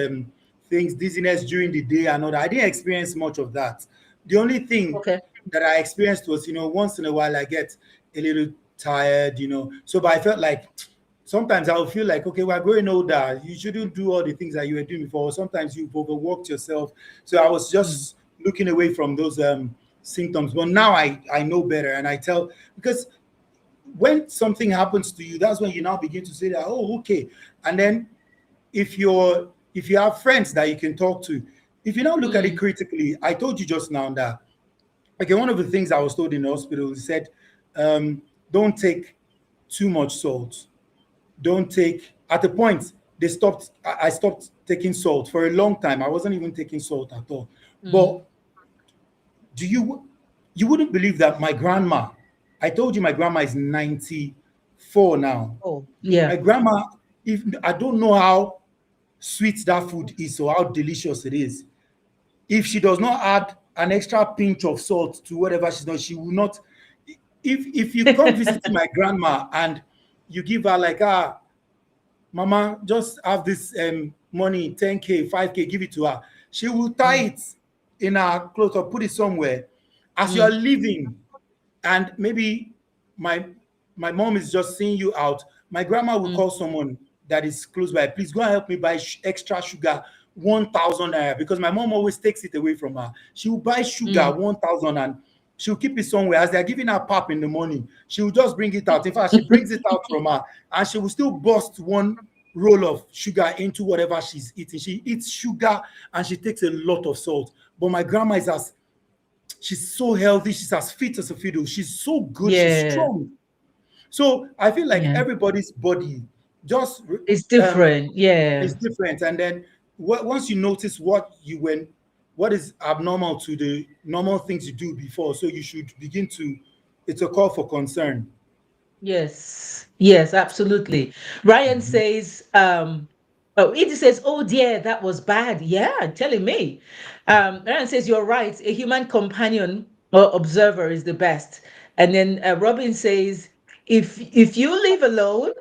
things, dizziness during the day and all that, I didn't experience much of that. The only thing Okay. that I experienced was, once in a while I get a little tired, So, but I felt like sometimes I would feel like, okay, we're growing older. You shouldn't do all the things that you were doing before. Sometimes you've overworked yourself. So I was Mm. just looking away from those symptoms. But now I know better, and I tell, because when something happens to you, that's when you now begin to say that, oh, okay. And then if you have friends that you can talk to, if you now look at it Mm. critically, I told you just now that, okay, one of the things I was told in the hospital, he said, don't take too much salt. Don't take, at the point they stopped, I stopped taking salt for a long time. I wasn't even taking salt at all. Mm. But do you wouldn't believe that my grandma, I told you my grandma is 94 now. Oh, My yeah. grandma, if I don't know how sweet that food is or how delicious it is, if she does not add an extra pinch of salt to whatever she's done, she will not. If you come visit my grandma and you give her like, mama, just have this money, 10K, 5K, give it to her, she will tie Mm. it in her clothes or put it somewhere. As you are Mm. leaving, and maybe my my mom is just seeing you out, my grandma will Mm. call someone that is close by, please go and help me buy extra sugar, 1,000 naira, because my mom always takes it away from her. She will buy sugar Mm. 1,000 and she'll keep it somewhere. As they're giving her pap in the morning, she will just bring it out. In fact, she brings it out from her, and she will still bust one roll of sugar into whatever she's eating. She eats sugar and she takes a lot of salt. But my grandma is as she's so healthy, she's as fit as a fiddle, she's so good, she's Yeah. strong. So I feel like Yeah. everybody's body just It's um different. Yeah. is different. And then once you notice what is abnormal to the normal things you do before, so you should begin to, it's a call for concern. Yes, yes, absolutely. Ryan Mhm. says, oh, Edie says, oh dear, that was bad. Yeah, telling me. Ryan says, you're right. A human companion or observer is the best. And then Robin says, if you live alone,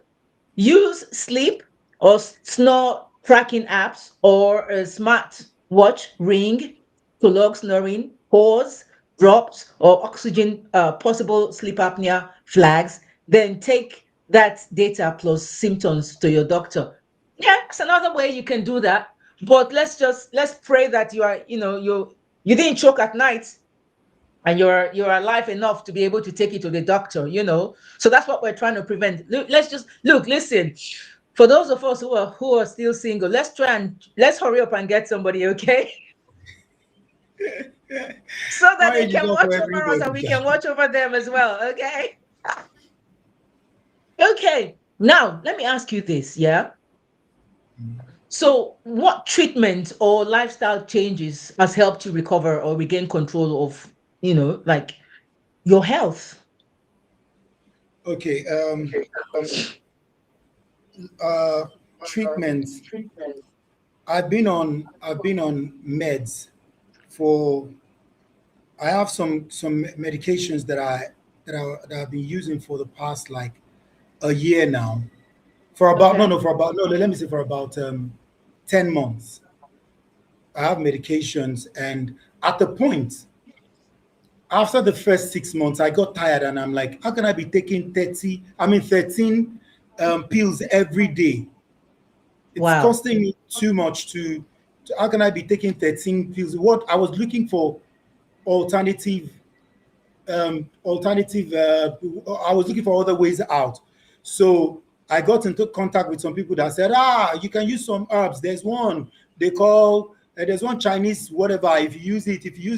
use sleep or snore tracking apps or a smart watch ring to log snoring, pause, drops, or oxygen, possible sleep apnea flags. Then take that data plus symptoms to your doctor. Yeah, it's another way you can do that. But let's pray that you didn't choke at night and you're alive enough to be able to take it to the doctor. So that's what we're trying to prevent. Let's just listen, for those of us who are still single, let's hurry up and get somebody, okay? So that they Marriage is can not for watch over us everybody, and we sha. can watch over them as well, okay? Okay, now let me ask you this, yeah? So what treatment or lifestyle changes has helped you recover or regain control of, like, your health? Okay. Uh, Treatments. I've been on meds for. I have some medications that I've been using for the past like a year now. For about no Okay. no for about no let me say for about 10 months. I have medications, and at the point after the first 6 months, I got tired, and I'm like, how can I be taking 13 pills every day? It's Wow. costing me too much how can I be taking 13 pills? What I was looking for alternative alternative I was looking for other ways out. So I got into contact with some people that said, you can use some herbs. There's one Chinese whatever. If you use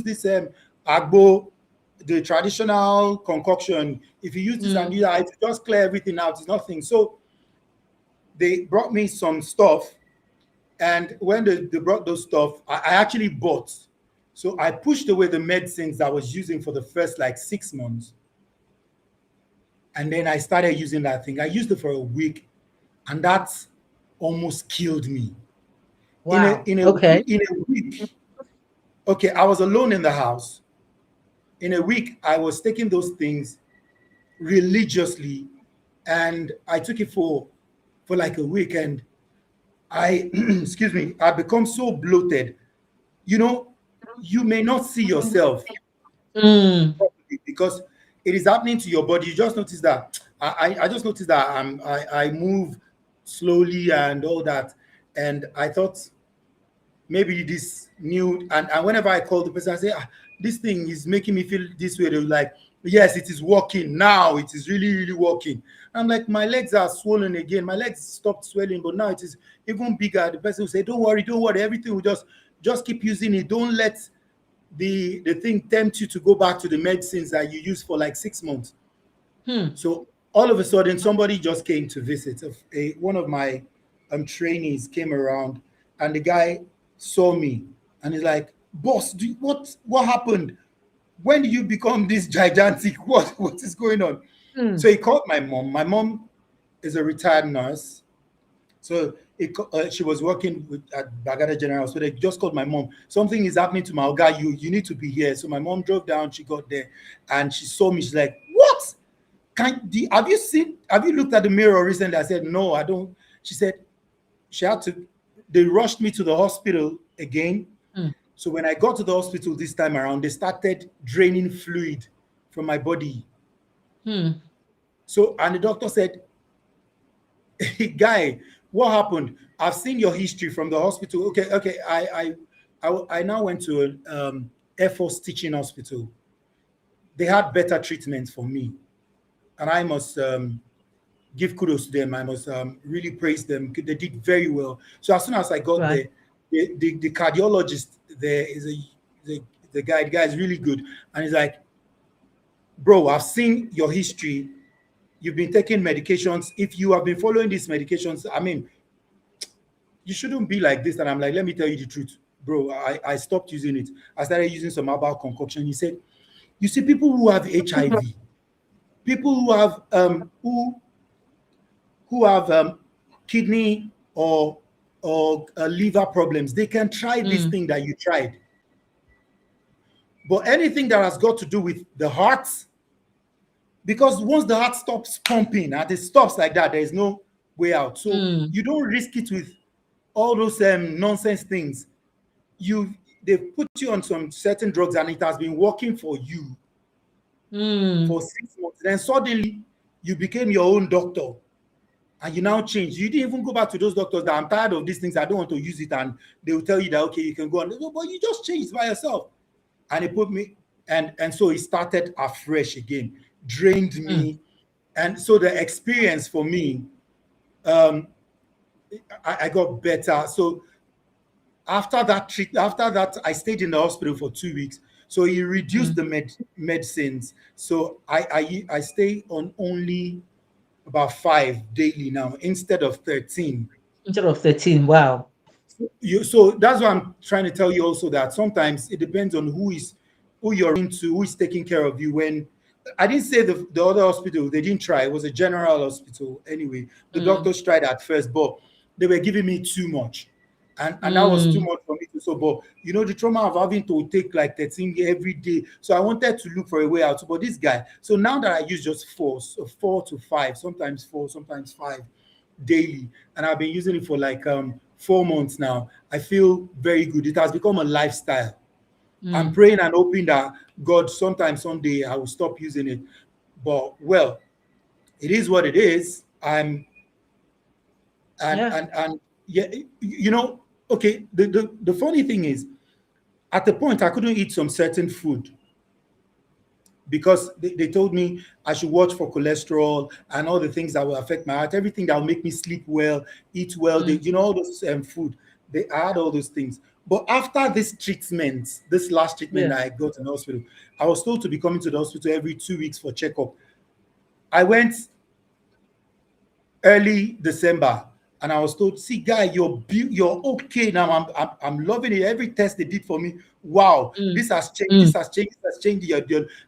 this agbo, the traditional concoction, if you use this and Mm. do that, it just clear everything out. It's nothing. So they brought me some stuff, and when they brought those stuff, I actually bought. So I pushed away the medicines that I was using for the first like 6 months. And then I started using that thing. I used it for a week, and that almost killed me. Wow. Okay. In a week, okay, I was alone in the house. In a week, I was taking those things religiously, and I took it for like a week, and I excuse me, I become so bloated. You know, you may not see yourself Mm. properly because it is happening to your body. You just notice that I just noticed that I move slowly and all that. And I thought maybe this new and whenever I call the person, I say, this thing is making me feel this way. They're like, yes, it is working now. It is really, really working. I'm like, my legs are swollen again. My legs stopped swelling, but now it is even bigger. The person will say, don't worry, everything will just keep using it. Don't let the thing tempt you to go back to the medicines that you used for like 6 months. Hmm. So all of a sudden, somebody just came to visit. One of my trainees came around, and the guy saw me, and he's like, "Boss, what happened? When did you become this gigantic? What is going on?" Hmm. So he called my mom. My mom is a retired nurse, so she was working at Bagada General. So they just called my mom. Something is happening to my guy. You need to be here. So my mom drove down. She got there, and she saw me. She's like, "What? Have you looked at the mirror recently?" I said, "No, I don't." She said she had to. They rushed me to the hospital again. Hmm. So when I got to the hospital this time around, they started draining fluid from my body. Hmm. So and the doctor said, "Guy, what happened? I've seen your history from the hospital." Okay. I now went to Air Force teaching hospital. They had better treatment for me, and I must give kudos to them. I must really praise them. They did very well. So as soon as I got Right. there, the cardiologist there is the guy. The guy is really good, and he's like, "Bro, I've seen your history. You've been taking medications. If you have been following these medications, I mean, you shouldn't be like this." And I'm like, "Let me tell you the truth, bro. I stopped using it. I started using some herbal concoction." He said, "You see, people who have HIV, people who have kidney or liver problems, they can try this Hmm. thing that you tried. But anything that has got to do with the heart, because once the heart stops pumping and it stops like that, there is no way out. So Hmm. you don't risk it with all those nonsense things. You they put you on some certain drugs and it has been working for you Hmm. for 6 months. Then suddenly you became your own doctor and you now change. You didn't even go back to those doctors that I'm tired of these things. I don't want to use it, and they will tell you that okay, you can go on. No, but you just changed by yourself. And it put me and so it started afresh again, drained Hmm. me, and so the experience for me, um, I got better. So after that, I stayed in the hospital for 2 weeks. So he reduced Hmm. the medicines. So I stay on only about 5 daily now instead of 13. Instead of 13. Wow. So that's why I'm trying to tell you also that sometimes it depends on who you're into, who is taking care of you when I didn't say the other hospital, they didn't try. It was a general hospital anyway. The Mm, doctors tried at first, but they were giving me too much. And that was too mm, much for me to so. But the trauma of having to take like 13 every day. So I wanted to look for a way out. But this guy, so now that I use just four, so 4 to 5, sometimes four, sometimes five daily, and I've been using it for like 4 months now. I feel very good. It has become a lifestyle. I'm mm. praying and hoping that God, sometime someday, I will stop using it. But well, it is what it is. Yeah. And yeah, okay. The funny thing is, at the point I couldn't eat some certain food because they told me I should watch for cholesterol and all the things that will affect my heart, everything that will make me sleep well, eat well. Mm, All those food. They add all those things. But after this last treatment yeah. that I got in the hospital, I was told to be coming to the hospital every 2 weeks for checkup. I went early December, and I was told, "See, guy, you're okay now. I'm loving it. Every test they did for me, wow, Mm, this has changed. mm. This has changed. This has changed.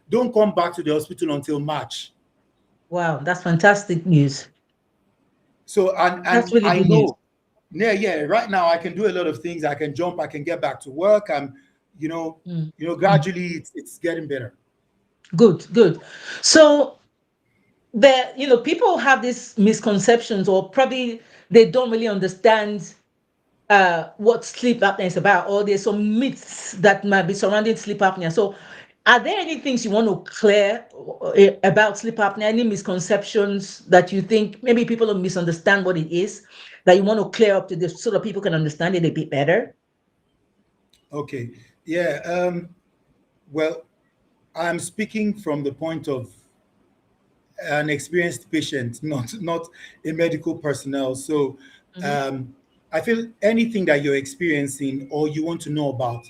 Don't come back to the hospital until March." Wow, that's fantastic news. So That's and really I good news. know, yeah, yeah. Right now, I can do a lot of things. I can jump. I can get back to work. Mm, mm. Gradually, it's getting better. Good, good. So there, people have these misconceptions, or probably they don't really understand what sleep apnea is about, or there's some myths that might be surrounding sleep apnea. So, are there any things you want to clear about sleep apnea? Any misconceptions that you think maybe people don't misunderstand what it is that you want to clear up to this so that people can understand it a bit better? Okay. Yeah. Well, I'm speaking from the point of an experienced patient, not a medical personnel. So Mm-hmm. um, I feel anything that you're experiencing or you want to know about,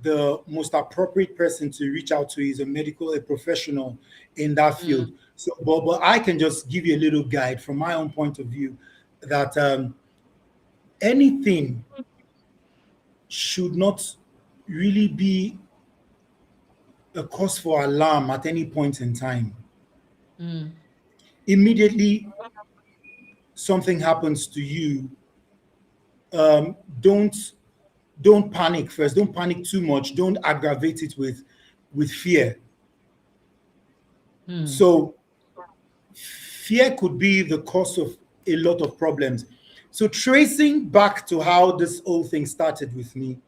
the most appropriate person to reach out to is a professional in that field. Mm, So, but I can just give you a little guide from my own point of view that anything should not really be a cause for alarm at any point in time. mm, Immediately something happens to you, um, don't don't panic first. Don't panic too much. Don't aggravate it with fear. mm, So fear could be the cause of a lot of problems. So tracing back to how this whole thing started with me,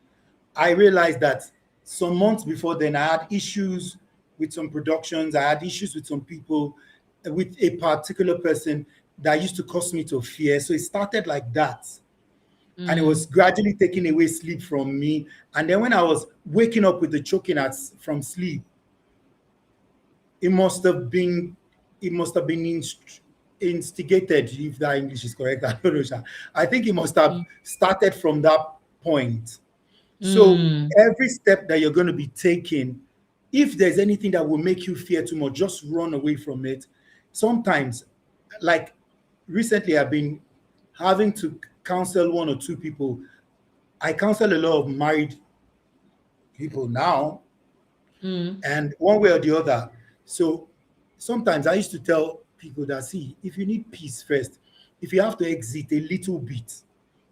I realized that some months before then I had issues with some productions. I had issues with some people, with a particular person that used to cause me to fear. So it started like that. And it was mm, gradually taking away sleep from me. And then when I was waking up with the choking from sleep, it must have been instigated, if that English is correct. I don't know, Sha. I think it must have mm, started from that point. So mm, every step that you're going to be taking, if there's anything that will make you fear too much, just run away from it. Sometimes, like recently, I've been having to counsel one or two people. I counsel a lot of married people now, mm, and one way or the other. So sometimes I used to tell people that, see, if you need peace first, if you have to exit a little bit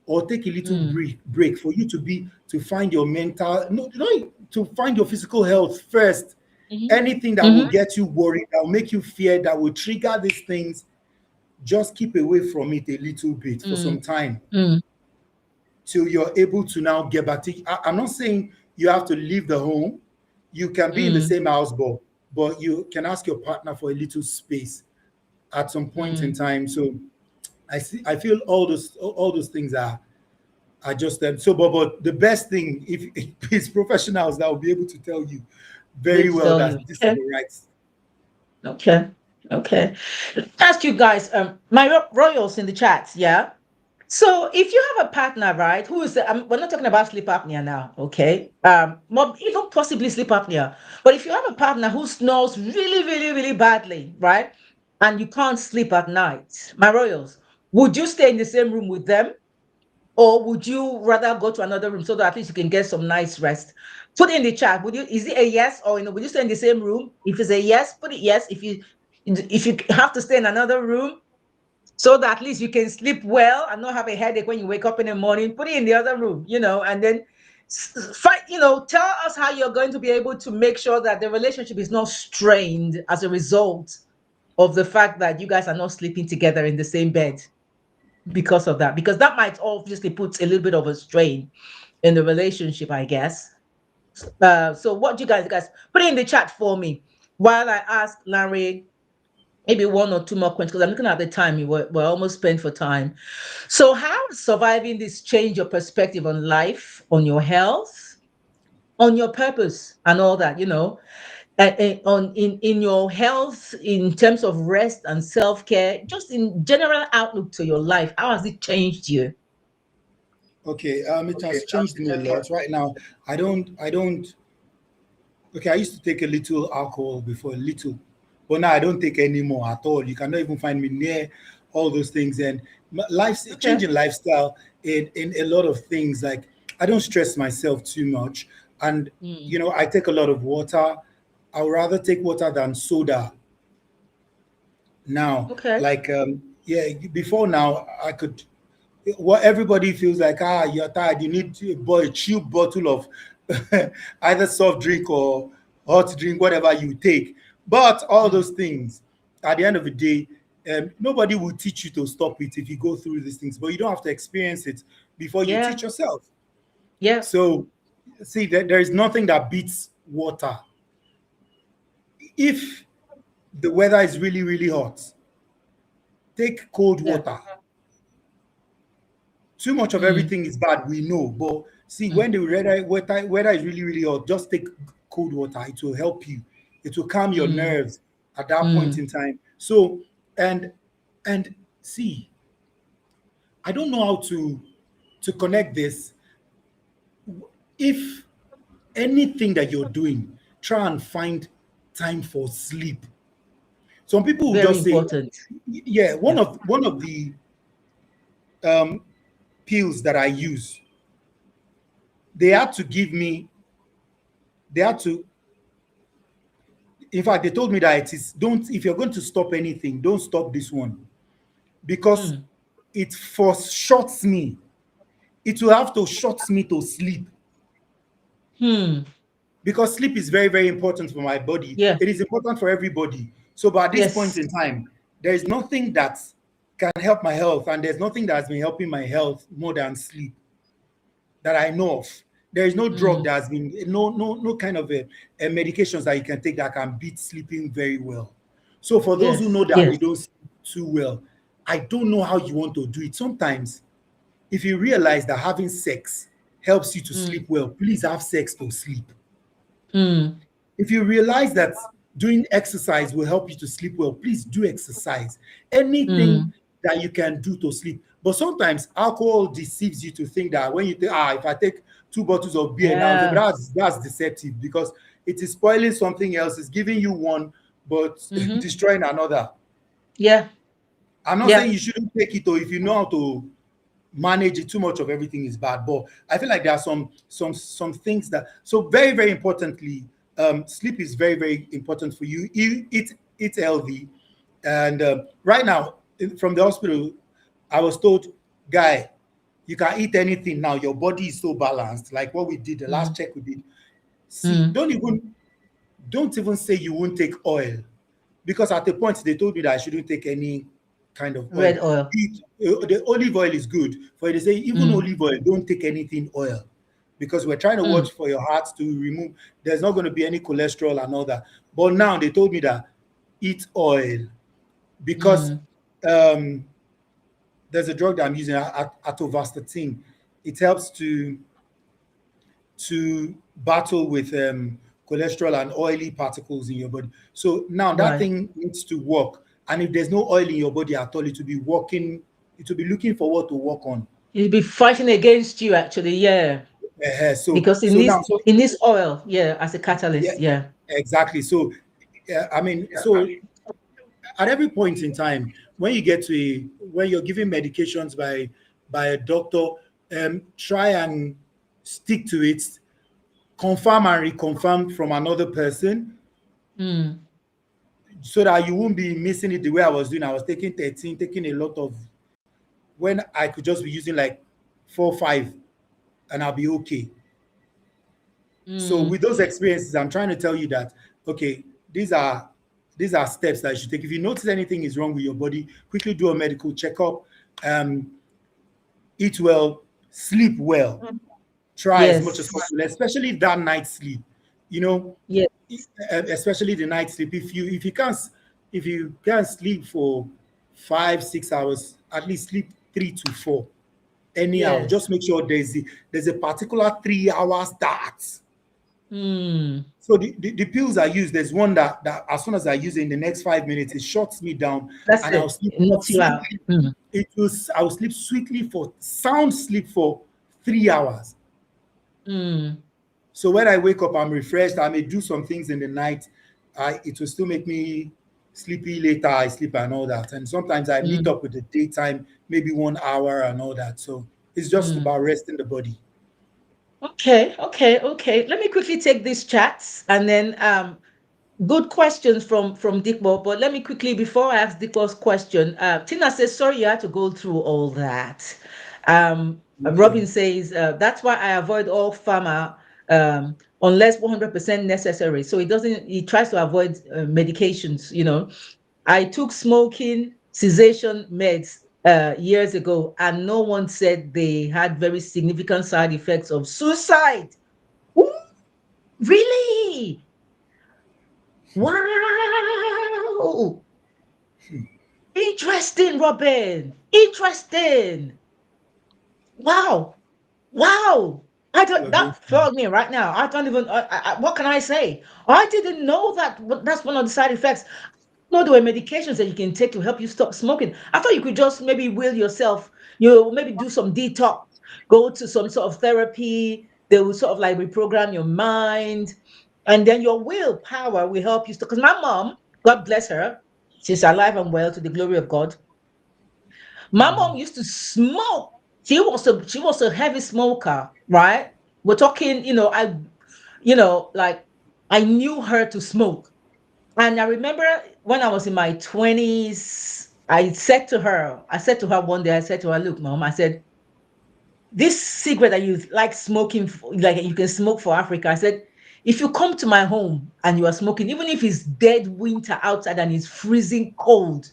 or take a little mm, break for you to find your mental, no, to find your physical health first. mhm, Anything that will mhm, get you worried, that will make you fear, that will trigger these things, just keep away from it a little bit for mm, some time mm, till you're able to now get back to. I'm not saying you have to leave the home. You can be in the mm, same house, but you can ask your partner for a little space at some point in mm. time. So I feel all those things are just them. So, but the best thing, if it's professionals that will be able to tell you Be very able to well tell you. that this is Okay. the right. Okay. Okay. Ask you guys, my royals in the chat, yeah. So if you have a partner, right, who is, we're not talking about sleep apnea now, okay? Even possibly sleep apnea, but if you have a partner who snores really, really, really badly, right, and you can't sleep at night, my royals, would you stay in the same room with them, or would you rather go to another room so that at least you can get some nice rest? Put it in the chat. Would you? Is it a yes or no? Would you stay in the same room? If it's a yes, put it yes. If you have to stay in another room, so that at least you can sleep well and not have a headache when you wake up in the morning, put it in the other room, and then fight, tell us how you're going to be able to make sure that the relationship is not strained as a result of the fact that you guys are not sleeping together in the same bed because of that. Because that might obviously put a little bit of a strain in the relationship, I guess. So what do you guys put it in the chat for me while I ask Lanre maybe one or two more questions, because I'm looking at the time. We're almost spent for time. So how does surviving this change your perspective on life, on your health, on your purpose and all that, on in your health, in terms of rest and self-care, just in general outlook to your life? How has it changed you? Okay, it has changed me a lot. Right now, I don't. Okay, I used to take a little alcohol before, a little, but now I don't take any more at all. You cannot even find me near all those things. And life's Okay. changing lifestyle in a lot of things. Like I don't stress myself too much, and Mm. I take a lot of water. I would rather take water than soda now. Okay. Like yeah, before now I could. What everybody feels like, you're tired, you need to buy a cheap bottle of either soft drink or hot drink, whatever you take. But all Mm. those things, at the end of the day, nobody will teach you to stop it if you go through these things, but you don't have to experience it before you Yeah. teach yourself. Yeah. So see, there is nothing that beats water. If the weather is really, really hot, take cold Yeah. water. Too much of Mm. everything is bad, we know. But see, Mm. when the weather is really, really hot, just take cold water. It will help you. It will calm your Mm. nerves at that point Mm. in time. So, and see, I don't know how to connect this. If anything that you're doing, try and find time for sleep. Some people will Very just say, important. yeah, Yeah. one of the um, pills that I use, they had to give me, they had to in fact, they told me that it is don't if you're going to stop anything, don't stop this one because Mm. it force shorts me. It will have to short me to sleep Hmm. because sleep is very, very important for my body. Yeah. It is important for everybody. So, but at this point Yes. in time, there is nothing that can help my health, and there's nothing that has been helping my health more than sleep that I know of. There is no drug Mm. that has been no kind of a medications that you can take that can beat sleeping very well. So for those who Yes. know that they don't sleep too well, I don't know how you want to do it. Sometimes, if you realize that having sex helps you to Mm. sleep well, please have sex to sleep. Mm. If you realize that doing exercise will help you to sleep well, please do exercise. Anything Mm. that you can do to sleep. But sometimes alcohol deceives you to think that when you think, if I take 2 bottles of beer now, but Yeah. that's deceptive because it is spoiling something else. It's giving you one, but Mm-hmm. destroying another. Yeah. I'm not saying Yeah. you shouldn't take it, or if you know how to manage it, too much of everything is bad. But I feel like there are some things that very, very importantly, sleep is very, very important for you. Eat healthy, and right now from the hospital, I was told, guy, you can eat anything now. Your body is so balanced. Like what we did, the last Mm. check we did. See, Mm. don't even say you won't take oil because at the point they told me that I shouldn't take any kind of oil. Red oil. The olive oil is good for they say even Mm. olive oil, don't take anything oil because we're trying to Mm. watch for your heart to remove. There's not going to be any cholesterol and all that. But now they told me that eat oil because Mm. um, there's a drug that I'm using, atorvastatin. It helps to battle with cholesterol and oily particles in your body. So now that Right. thing needs to work. And if there's no oil in your body at all, it will be working, it will be looking for what to work on. You'll be fighting against you actually. Yeah. So Because so now it needs oil. Yeah. As a yeah, catalyst. Yeah. exactly. So I mean, so at every point in time, when you get to when you're given medications by a doctor, try and stick to it. confirm and reconfirm from another person, Mm. so that you won't be missing it the way I was doing. I was taking 13, taking a lot of, when I could just be using like 4, 5, and I'll be okay. So Mm. with those experiences, I'm trying to tell you that, okay, these are steps that you should take. If you notice anything is wrong with your body, quickly do a medical checkup. Um, Eat well, sleep well. Try as much as Yes. possible, especially that night sleep. You know, Yes. especially the night sleep. If you can't sleep for 5, 6 hours, at least sleep 3 to 4. Anyhow, Yes. just make sure there's a particular 3 hour start. Mm. So the pills I use, there's one that as soon as I use it in the next 5 minutes, it shuts me down, That's and I'll it. sleep It knocks you out. sweetly. Mm. I'll sleep sweetly for sound sleep for 3 hours. Mm. So when I wake up, I'm refreshed. I may do some things in the night. It will still make me sleepy later. I sleep and all that. And sometimes I meet Mm. up with the daytime, maybe 1 hour and all that. So it's just Mm. about resting the body. Okay, okay, okay. Let me quickly take these chats and then good questions from Dikbo. But let me quickly, before I ask Dikbo's question, Tina says, sorry you had to go through all that. Okay. Robin says, that's why I avoid all pharma unless 100% necessary. So he tries to avoid medications, I took smoking cessation meds years ago, and no one said they had very significant side effects of suicide. Ooh, really? Wow. Interesting, Robin. Interesting. Wow. Wow. I don't, You're doing that fine. floored me right now. I don't even, what can I say? I didn't know that that's one of the side effects. No, there were medications that you can take to help you stop smoking. I thought you could just maybe will yourself, maybe do some detox, go to some sort of therapy. They will sort of like reprogram your mind. And then your willpower will help you stop. Because my mom, God bless her, she's alive and well to the glory of God. My mom Amen. used to smoke. She was a heavy smoker, right? We're talking, like I knew her to smoke. And I remember when I was in my 20s, I said to her one day, I said to her, look, mom, I said, this cigarette that you like smoking, like you can smoke for Africa. I said, if you come to my home and you are smoking, even if it's dead winter outside and it's freezing cold,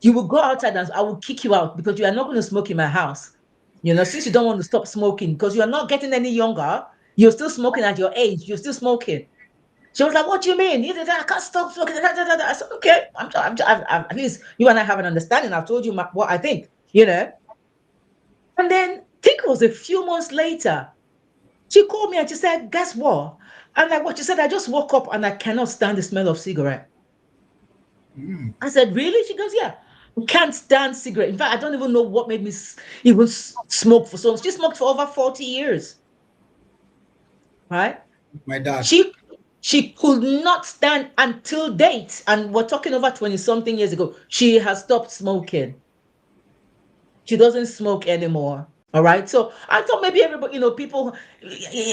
you will go outside and I will kick you out because you are not going to smoke in my house. Since you don't want to stop smoking because you are not getting any younger, you're still smoking at your age, you're still smoking. She was like, "What do you mean? I can't stop smoking." I said, "Okay, at least you and I have an understanding. I've told you what I think." And then, I think it was a few months later, she called me and she said, "Guess what?" And like what she said, I just woke up and I cannot stand the smell of cigarette. Mm. I said, "Really?" She goes, "Yeah, I can't stand cigarette. In fact, I don't even know what made me even smoke for so long. She smoked for over 40 years, right? My dad. She she could not stand until date, and we're talking over 20 something years ago. She has stopped smoking. She doesn't smoke anymore. All right. So I thought maybe everybody, people,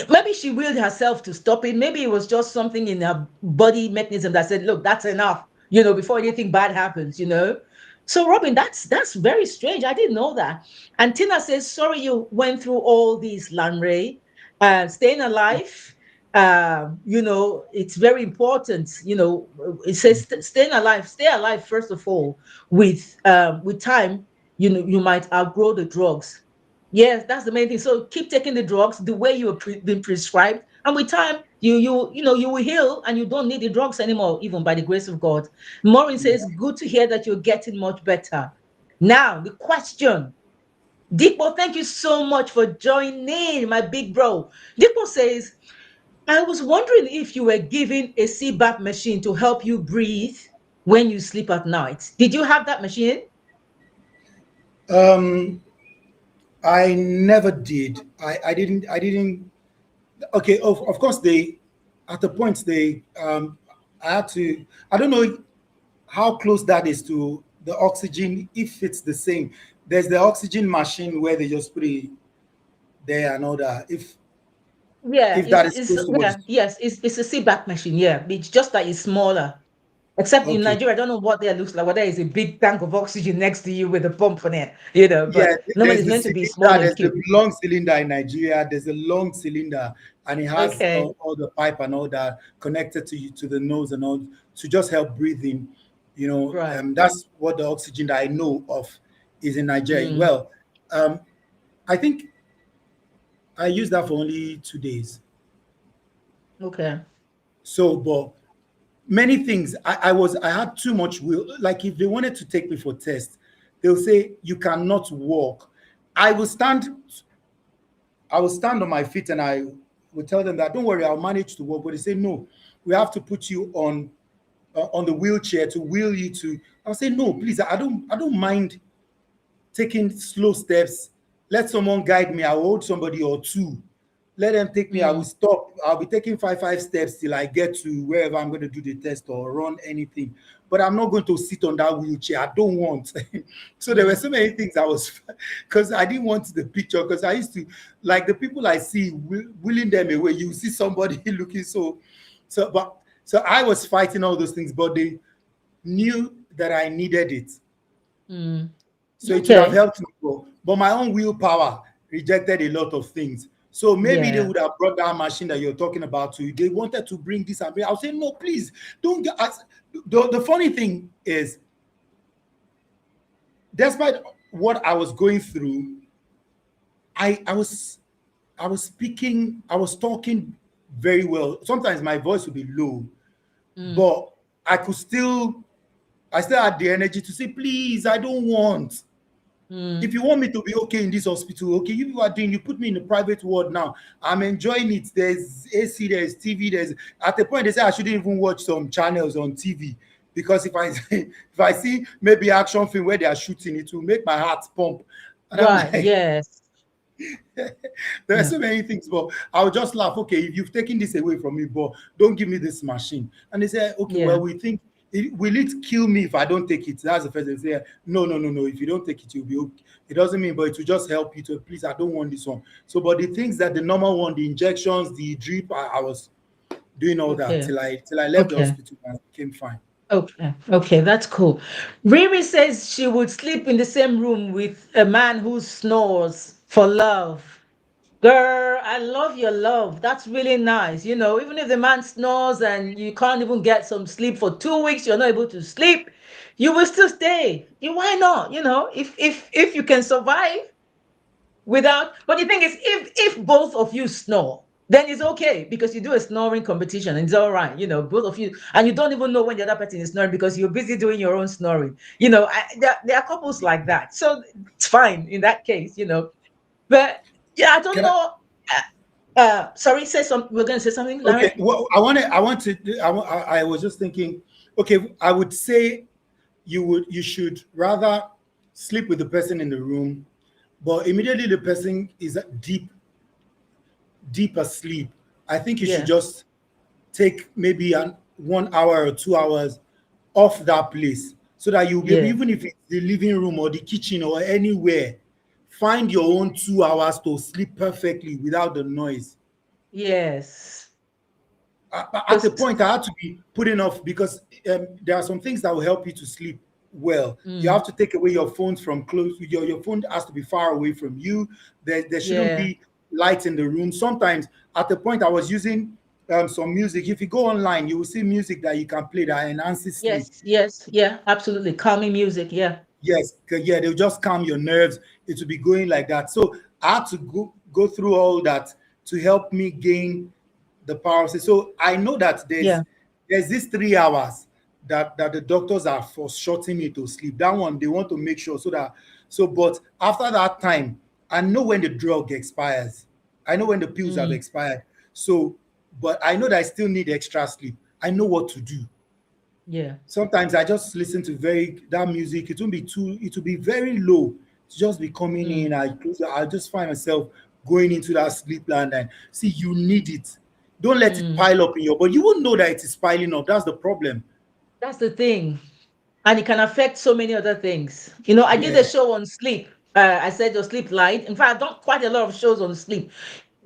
maybe she willed herself to stop it. Maybe it was just something in her body mechanism that said, look, that's enough, before anything bad happens. So Robin, that's very strange. I didn't know that. And Tina says, sorry you went through all these, Lanre. Staying alive, it's very important. It says stay alive first of all, with time you might outgrow the drugs. Yes, that's the main thing. So keep taking the drugs the way you have been prescribed, and with time, you will heal, and you don't need the drugs anymore, even by the grace of God. Maureen says, "Good to hear that you're getting much better." Now, the question, Dipo, thank you so much for joining, my big bro. Dipo says, "I was wondering if you were given a CPAP machine to help you breathe when you sleep at night. Did you have that machine?" Um, I never did. I didn't. Okay, of course they, at the point I had to. I don't know how close that is to the oxygen, if it's the same. There's the oxygen machine where they just put it there and all that. If Yeah, if that is close to what yeah, is yes, it's a seatback machine. Yeah, it's just that it's smaller. Except in okay. Nigeria, I don't know what that looks like. Whether it's a big tank of oxygen next to you with a pump on it, Yeah, But normally there's it's the meant to be small cylinder, and there's the cute. long cylinder in Nigeria. There's a long cylinder, and it has Okay, all the pipe and all that connected to you to the nose and all to just help breathing. right. That's what the oxygen that I know of is in Nigeria. Mm, Well, um, I think I used that for only 2 days. okay. So, but many things I had too much will. Like if they wanted to take me for test, they'll say you cannot walk. I will stand I will stand on my feet and I will tell them that don't worry, I'll manage to walk. But they say no, we have to put you on the wheelchair to wheel you to. I'll say no, please. I don't mind taking slow steps. Let someone guide me. I'll hold somebody or two. Let them take me. I will Mm, stop. I'll be taking five steps till I get to wherever I'm going to do the test or run anything. But I'm not going to sit on that wheelchair. I don't want. So there were mm, so many things I was because I didn't want the picture because I used to like the people I see wheeling them away. You see somebody looking so I was fighting all those things, but they knew that I needed it. mm. So it would have Okay. helped me go. But my own willpower rejected a lot of things. So maybe they Yeah. would have brought that machine that you're talking about to you. They wanted to bring this and bring. I'll say, no, please don't get. The funny thing is, despite what I was going through, I I was speaking, I was talking very well. Sometimes my voice would be low, Mm, but I could still, I still had the energy to say, please, I don't want. If mm. you want me to be okay in this hospital, okay, you are doing, you put me in the private ward now. I'm enjoying it. There's AC, there's TV, there's at the point they say I shouldn't even watch some channels on TV because if I if I see maybe action film where they are shooting, it will make my heart pump. And I'm Right. like, Yes. there are Yeah. so many things, but I'll just laugh. Okay, if you've taken this away from me, but don't give me this machine. And they say, okay, Yeah. well, we think will it kill me if I don't take it? That's the first thing. They say, no, no, no, no. If you don't take it, you'll be okay. It doesn't mean, but it will just help you to please. I don't want this one. So, but the things that the normal one, the injections, the drip, I was doing all that Okay. till I left the Okay. hospital and became fine. Okay. Okay. That's cool. Riri says she would sleep in the same room with a man who snores for love. Girl, I love your love. That's really nice. Even if the man snores and you can't even get some sleep for 2 weeks, you're not able to sleep, you will still stay. Why not? If you can survive without. But the thing is, if both of you snore, then it's okay because you do a snoring competition and it's all right. Both of you, and you don't even know when the other person is snoring because you're busy doing your own snoring. There are couples like that, so it's fine in that case. But yeah, I don't Can I? know. Sorry, say some. We're going to say something, Okay. Larry. Well, I want to. I was just thinking. Okay, I would say you should rather sleep with the person in the room, but immediately the person is deep asleep. I think you should Yeah, just take maybe an 1 hour or 2 hours off that place so that you'll be able, yeah, even if it's the living room or the kitchen or anywhere, find your own 2 hours to sleep perfectly without the noise. yes. At the Just point I had to be putting off because there are some things that will help you to sleep well. You mm, have to take away your phones from close. Your phone has to be far away from you. There shouldn't yeah, be light in the room. Sometimes at the point I was using some music. If you go online, you will see music that you can play that enhances sleep. yes, yes, yeah, absolutely. Calming music. Yeah, Yes, yeah, they'll just calm your nerves. It will be going like that. So I had to go through all that to help me gain the power. So I know that yeah, there's this 3 hours that the doctors are for shorting me to sleep. That one they want to make sure but after that time, I know when the drug expires. I know when the pills have mm, expired. So, but I know that I still need extra sleep. I know what to do. yeah, Sometimes I just listen to very that music. It will be very low. To just be coming mm, in. I just find myself going into that sleep land and see you need it. Don't let it mm. pile up in your body. You won't know that it is piling up. That's the problem. That's the thing. And it can affect so many other things. I did a Yeah. show on sleep. I said your sleep light. In fact, I've done quite a lot of shows on sleep.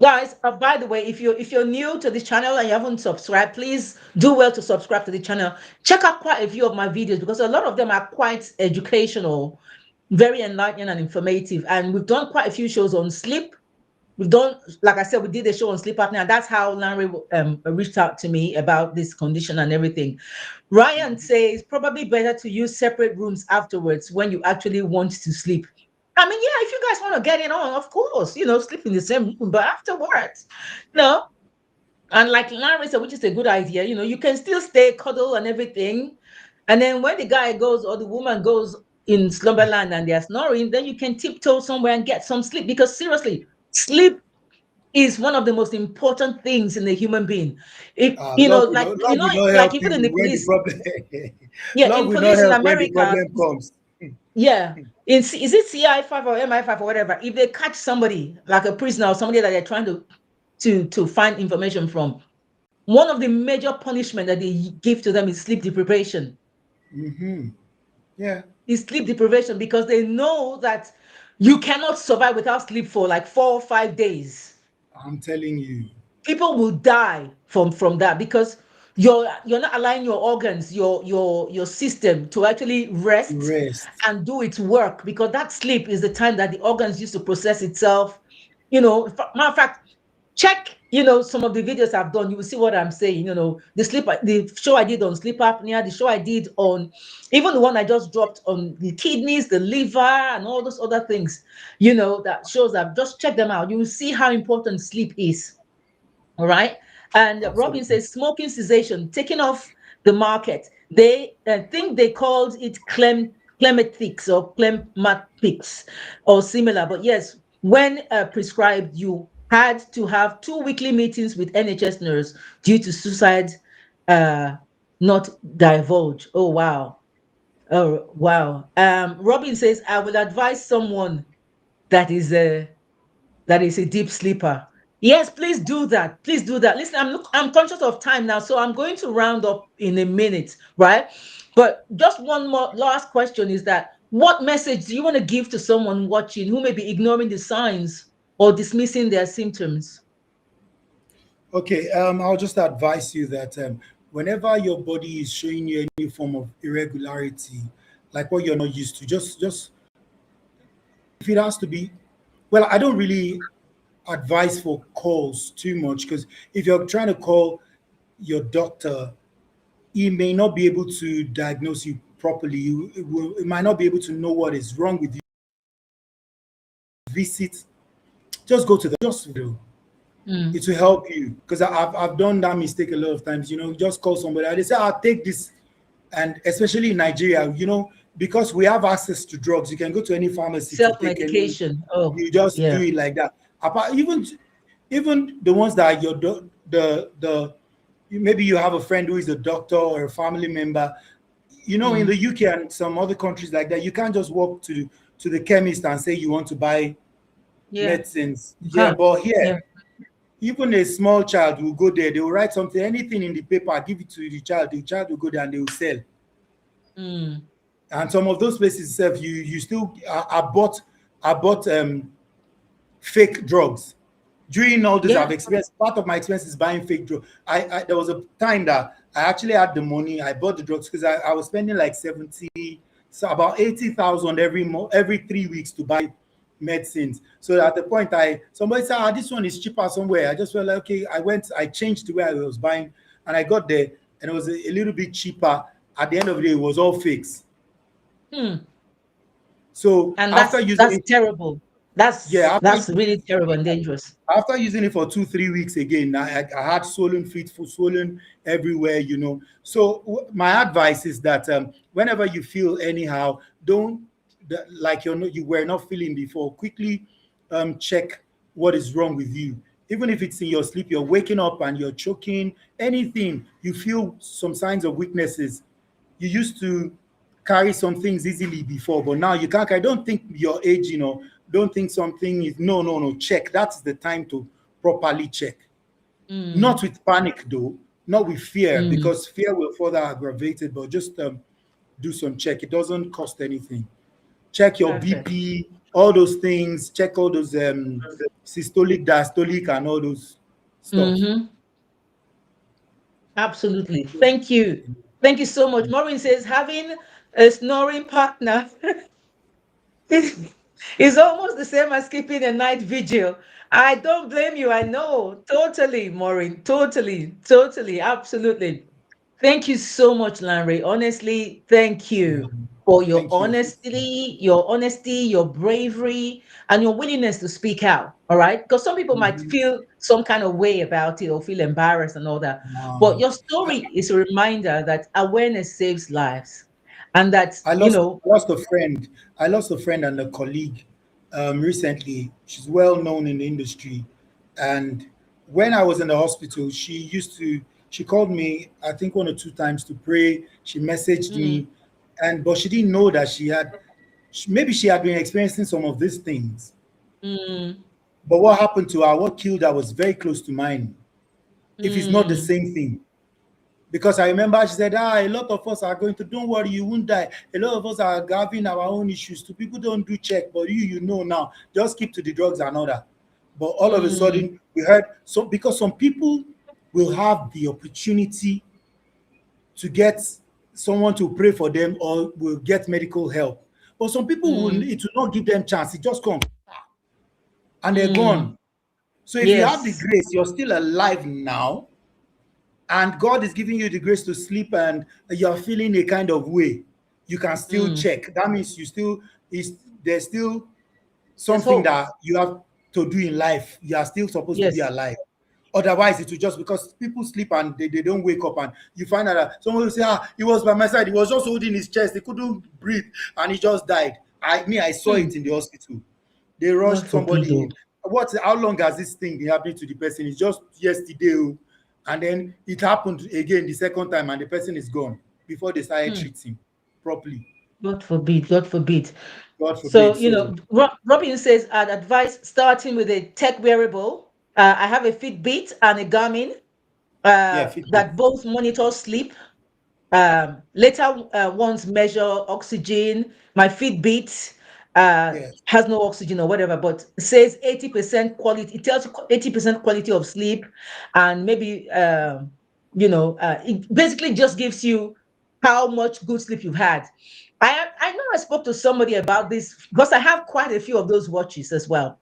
Guys, by the way, if you're new to this channel and you haven't subscribed, please do well to subscribe to the channel. Check out quite a few of my videos because a lot of them are quite educational, very enlightening and informative. And we've done quite a few shows on sleep. We've done, like I said, we did a show on sleep apnea. That's how Lanre reached out to me about this condition and everything. Ryan says probably better to use separate rooms afterwards when you actually want to sleep. I mean, yeah, if you guys want to get it on, of course, sleep in the same room, but afterwards, no. And like Larry said, which is a good idea, you can still stay cuddle and everything. And then when the guy goes or the woman goes in slumberland and they're snoring, then you can tiptoe somewhere and get some sleep. Because seriously, sleep is one of the most important things in a human being. If Love will not like help even in you the when the police, problem. yeah, Love in will not police in help when the America, problem comes. yeah, is it CI5 or MI5 or whatever? If they catch somebody like a prisoner or somebody that they're trying to find information from, one of the major punishment that they give to them is sleep deprivation. Yeah, Is sleep deprivation because they know that you cannot survive without sleep for like 4 or 5 days. I'm telling you. People will die from that because you're not allowing your organs, your system to actually rest Rest. and do its work, because that sleep is the time that the organs use to process itself. Matter of fact, check some of the videos I've done. You will see what I'm saying. The show I did on sleep apnea, the show I did on, even the one I just dropped on the kidneys, the liver, and all those other things. That shows up. Just check them out. You will see how important sleep is. All right. And Robin Absolutely. says smoking cessation taken off the market. They think they called it clematics or clematics or similar. But yes, when prescribed, you had to have 2 weekly meetings with NHS nurse due to suicide not divulge. Oh, wow. Oh, wow. Robin says, I will advise someone that is a deep sleeper. Yes, please do that. Please do that. Listen, I'm conscious of time now, so I'm going to round up in a minute, right? But just one more last question is that what message do you want to give to someone watching who may be ignoring the signs or dismissing their symptoms? Okay, I'll just advise you that whenever your body is showing you any form of irregularity, like what you're not used to, just if it has to be, well, I don't really advise for calls too much because if you're trying to call your doctor, he may not be able to diagnose you properly. He might not be able to know what is wrong with you. Visit, just go to the hospital. Mm, It will help you because I've done that mistake a lot of times. Just call somebody and they say, I'll take this. And especially in Nigeria, because we have access to drugs, you can go to any pharmacy to take any, self-medication. Oh, you just do yeah. it like that. Apart, even the ones that are your maybe you have a friend who is a doctor or a family member. In Mm, the UK and some other countries like that, you can't just walk to the chemist and say you want to buy yeah. medicines. You Yeah, can't. but Yeah. here, even a small child will go there. They will write something, anything in the paper, give it to the child. The child will go there and they will sell. Mm, And some of those places itself, you still I bought fake drugs. During all this, I've yeah. experienced part of my expense is buying fake drugs. There was a time that I actually had the money. I bought the drugs because I was spending like 70, so about 80,000 every 3 weeks to buy medicines. So at the point somebody said, this one is cheaper somewhere. I just felt like, okay, I changed the way I was buying and I got there and it was a little bit cheaper. At the end of the day, it was all fakes. Hmm. So And after that's using that's it, terrible. yeah, That's after that's really terrible and dangerous. after using it for 2 3 weeks again, I had swollen feet, swollen everywhere. So my advice is that whenever you feel anyhow, don't like you were not feeling before, quickly check what is wrong with you. Even if it's in your sleep, you're waking up and you're choking, anything, you feel some signs of weaknesses. You used to carry some things easily before, but now you can't carry. Don't think your age, don't think something is no, no, no. Check. That's the time to properly check. Mm, Not with panic though, not with fear, mm. because fear will further aggravate it, but just do some check. It doesn't cost anything. Check your Perfect. BP, all those things, check all those systolic, diastolic, and all those stuff. Mm-hmm. Absolutely. Thank you. Thank you so much. Maureen says having a snoring partner is almost the same as keeping a night vigil. I don't blame you. I know. Totally, Maureen. Totally. Totally. Absolutely. Thank you so much, Lanre. Honestly, thank Yeah. you for Thank you. your honesty, your bravery, and your willingness to speak out. All right. Because some people might Mhm. feel some kind of way about it or feel embarrassed and all that. But Um, your story is a reminder that awareness saves lives. And that, I you lost know, I lost a friend. I lost a friend and a colleague recently. She's well known in the industry, and when I was in the hospital, she called me I think 1 or 2 times to pray. She messaged mm, me, and but she didn't know that maybe she had been experiencing some of these things. mm, But what happened to her? What killed her was very close to mine. If it's not the mm, same thing, because I remember she said, a lot of us are going to, don't worry, you won't die. A lot of us are having our own issues too. People don't do check, but you know now, just keep to the drugs and all that. But all of a mm, sudden, we heard, so because some people will have the opportunity to get someone to pray for them or will get medical help. But some people will, mm, it will not give them chance. It just comes and they're mm. gone. So if you have the Yes. grace, you're still alive now, and God is giving you the grace to sleep and you're feeling a kind of way, you can still Mm. check. That means is there's still There's something hope. that you have to do in life. You are still supposed to be Yes. alive. Otherwise, it will just because people sleep and they don't wake up, and you find out that someone will say, he was by my side, he was just holding his chest, he couldn't breathe, and he just died. I saw Hmm. it in the hospital. They God rushed forbid, somebody though. in. How long has this thing been happening to the person? It's just yesterday, and then it happened again the second time, and the person is gone before they started Hmm. treating properly. God forbid. God forbid. God So, forbid. you So know, Robin says, I'd advise starting with a tech wearable. I have a Fitbit and a Garmin yeah, Fitbit. that both monitor sleep. Later ones measure oxygen. My Fitbit Yes, has no oxygen or whatever, but says 80% quality. It tells you 80% quality of sleep, and maybe it basically just gives you how much good sleep you've had. I know I spoke to somebody about this because I have quite a few of those watches as well.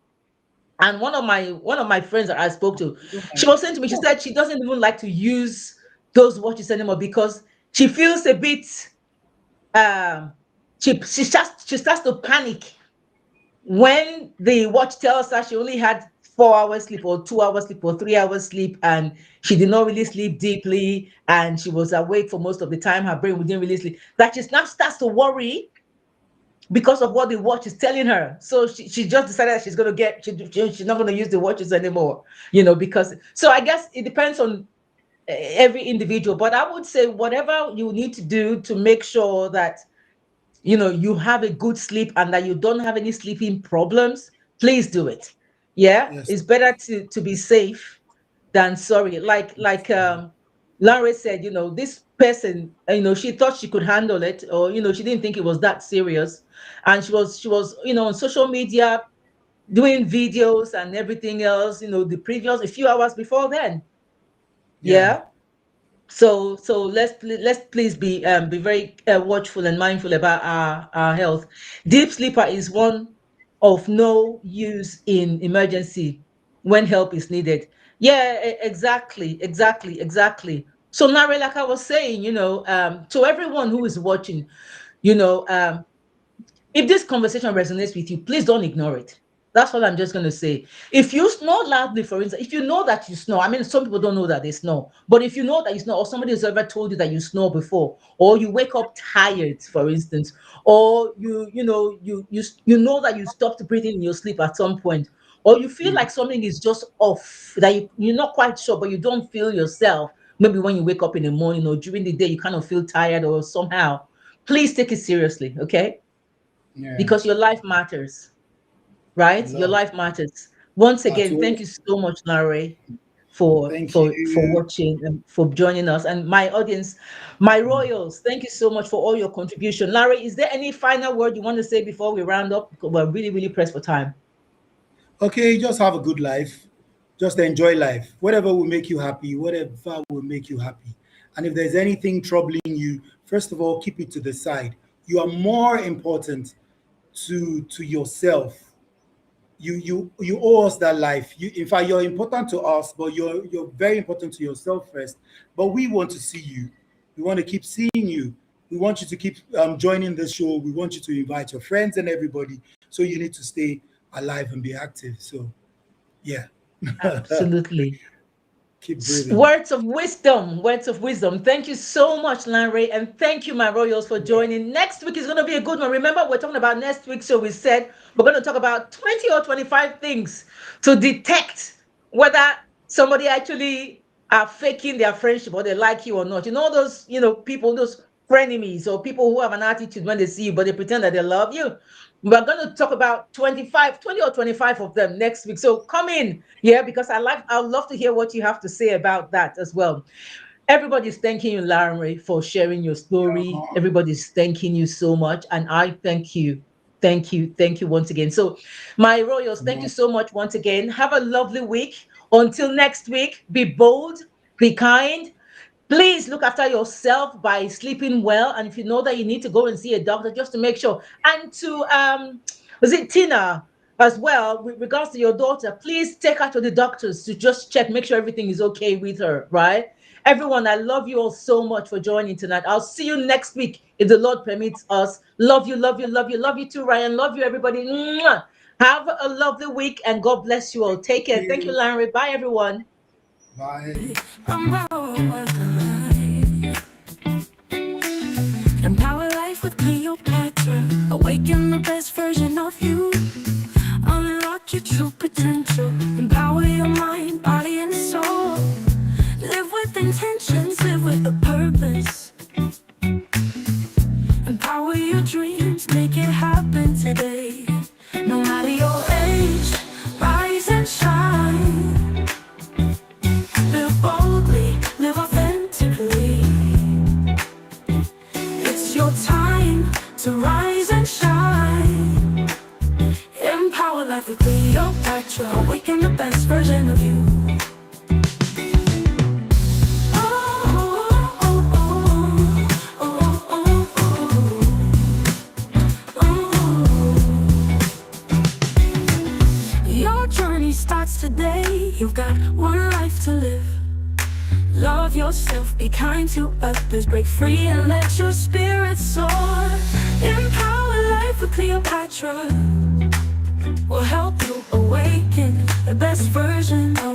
And one of my friends that I spoke to, you don't she mind. was saying to me, she said she doesn't even like to use those watches anymore because she feels a bit um she starts to panic when the watch tells her she only had 4 hours sleep or 2 hours sleep or 3 hours sleep, and she did not really sleep deeply and she was awake for most of the time. Her brain didn't really sleep. That she now starts to worry because of what the watch is telling her. So she just decided that she's going to she's not going to use the watches anymore, because so I guess it depends on every individual. But I would say whatever you need to do to make sure that you have a good sleep and that you don't have any sleeping problems, please do it. Yeah, Yes. it's better to be safe than sorry. Like Larry said, this person, she thought she could handle it, or she didn't think it was that serious, and she was on social media doing videos and everything else, the previous a few hours before then. Yeah. Yeah. So let's please be very watchful and mindful about our health. Deep sleeper is one of no use in emergency when help is needed. Yeah, exactly. So now, like I was saying, to everyone who is watching, you know, um, if this conversation resonates with you, please don't ignore it. That's what I'm just going to say. If you snore loudly, for instance, if you know that you snore, I mean, some people don't know that they snore, but if you know that you snore, or somebody has ever told you that you snore before, or you wake up tired, for instance, or you know that you stopped breathing in your sleep at some point, or you feel Mhm. like something is just off, that you're not quite sure, but you don't feel yourself. Maybe when you wake up in the morning or during the day, you kind of feel tired or somehow. Please take it seriously, okay? Yeah. Because your life matters, A right? Your lot. life matters. Once At again, thank all. you so much, Larry, Thank for you. watching and for joining us. And my audience, my royals, thank you so much for all your contribution. Larry, is there any final word you want to say before we round up? Because we're really, really pressed for time. Okay, just have a good life. Just enjoy life. Whatever will make you happy, whatever will make you happy. And if there's anything troubling you, first of all, keep it to the side. You are more important to yourself. You owe us that life. In fact, you're important to us, but you're very important to yourself first. But we want to see you. We want to keep seeing you. We want you to keep joining the show. We want you to invite your friends and everybody. So you need to stay alive and be active. So yeah. Absolutely. Keep breathing. Words of wisdom, words of wisdom. Thank you so much, Lanre, and thank you, my royals, for Yeah. joining. Next week is going to be a good one. Remember, we're talking about next week, so we said we're going to talk about 20 or 25 things to detect whether somebody actually are faking their friendship or they like you or not. You know those, people, those frenemies or people who have an attitude when they see you, but they pretend that they love you. We're going to talk about 25, 20 or 25 of them next week. So come in, yeah, because I'd love to hear what you have to say about that as well. Everybody's thanking you, Larry, for sharing your story. Yeah. Everybody's thanking you so much. And I thank you. Thank you. Thank you once again. So, my royals, thank you so much once again. Have a lovely week. Until next week, be bold, be kind. Please look after yourself by sleeping well. And if you know that you need to go and see a doctor, just to make sure. And to was it Tina as well, with regards to your daughter, please take her to the doctors to just check, make sure everything is okay with her, right? Everyone, I love you all so much for joining tonight. I'll see you next week if the Lord permits us. Love you, love you, love you, love you too, Ryan. Love you, everybody. Mwah. Have a lovely week and God bless you all. Take care. Thank you, You. Larry. Bye, everyone. Bye. Empower life with Cleopatra. Awaken the best version of you. Unlock your true potential. Empower your mind, body, and soul. Live with intentions, live with a purpose. Empower your dreams, make it happen today. No matter your age, rise and shine. Live boldly, live authentically. It's your time to rise and shine. Empower life with Cleopatra. Awaken the best version of you. Your journey starts today. You've got one life to live. Love yourself, be kind to others, break free and let your spirit soar. Empower life with Cleopatra will help you awaken the best version of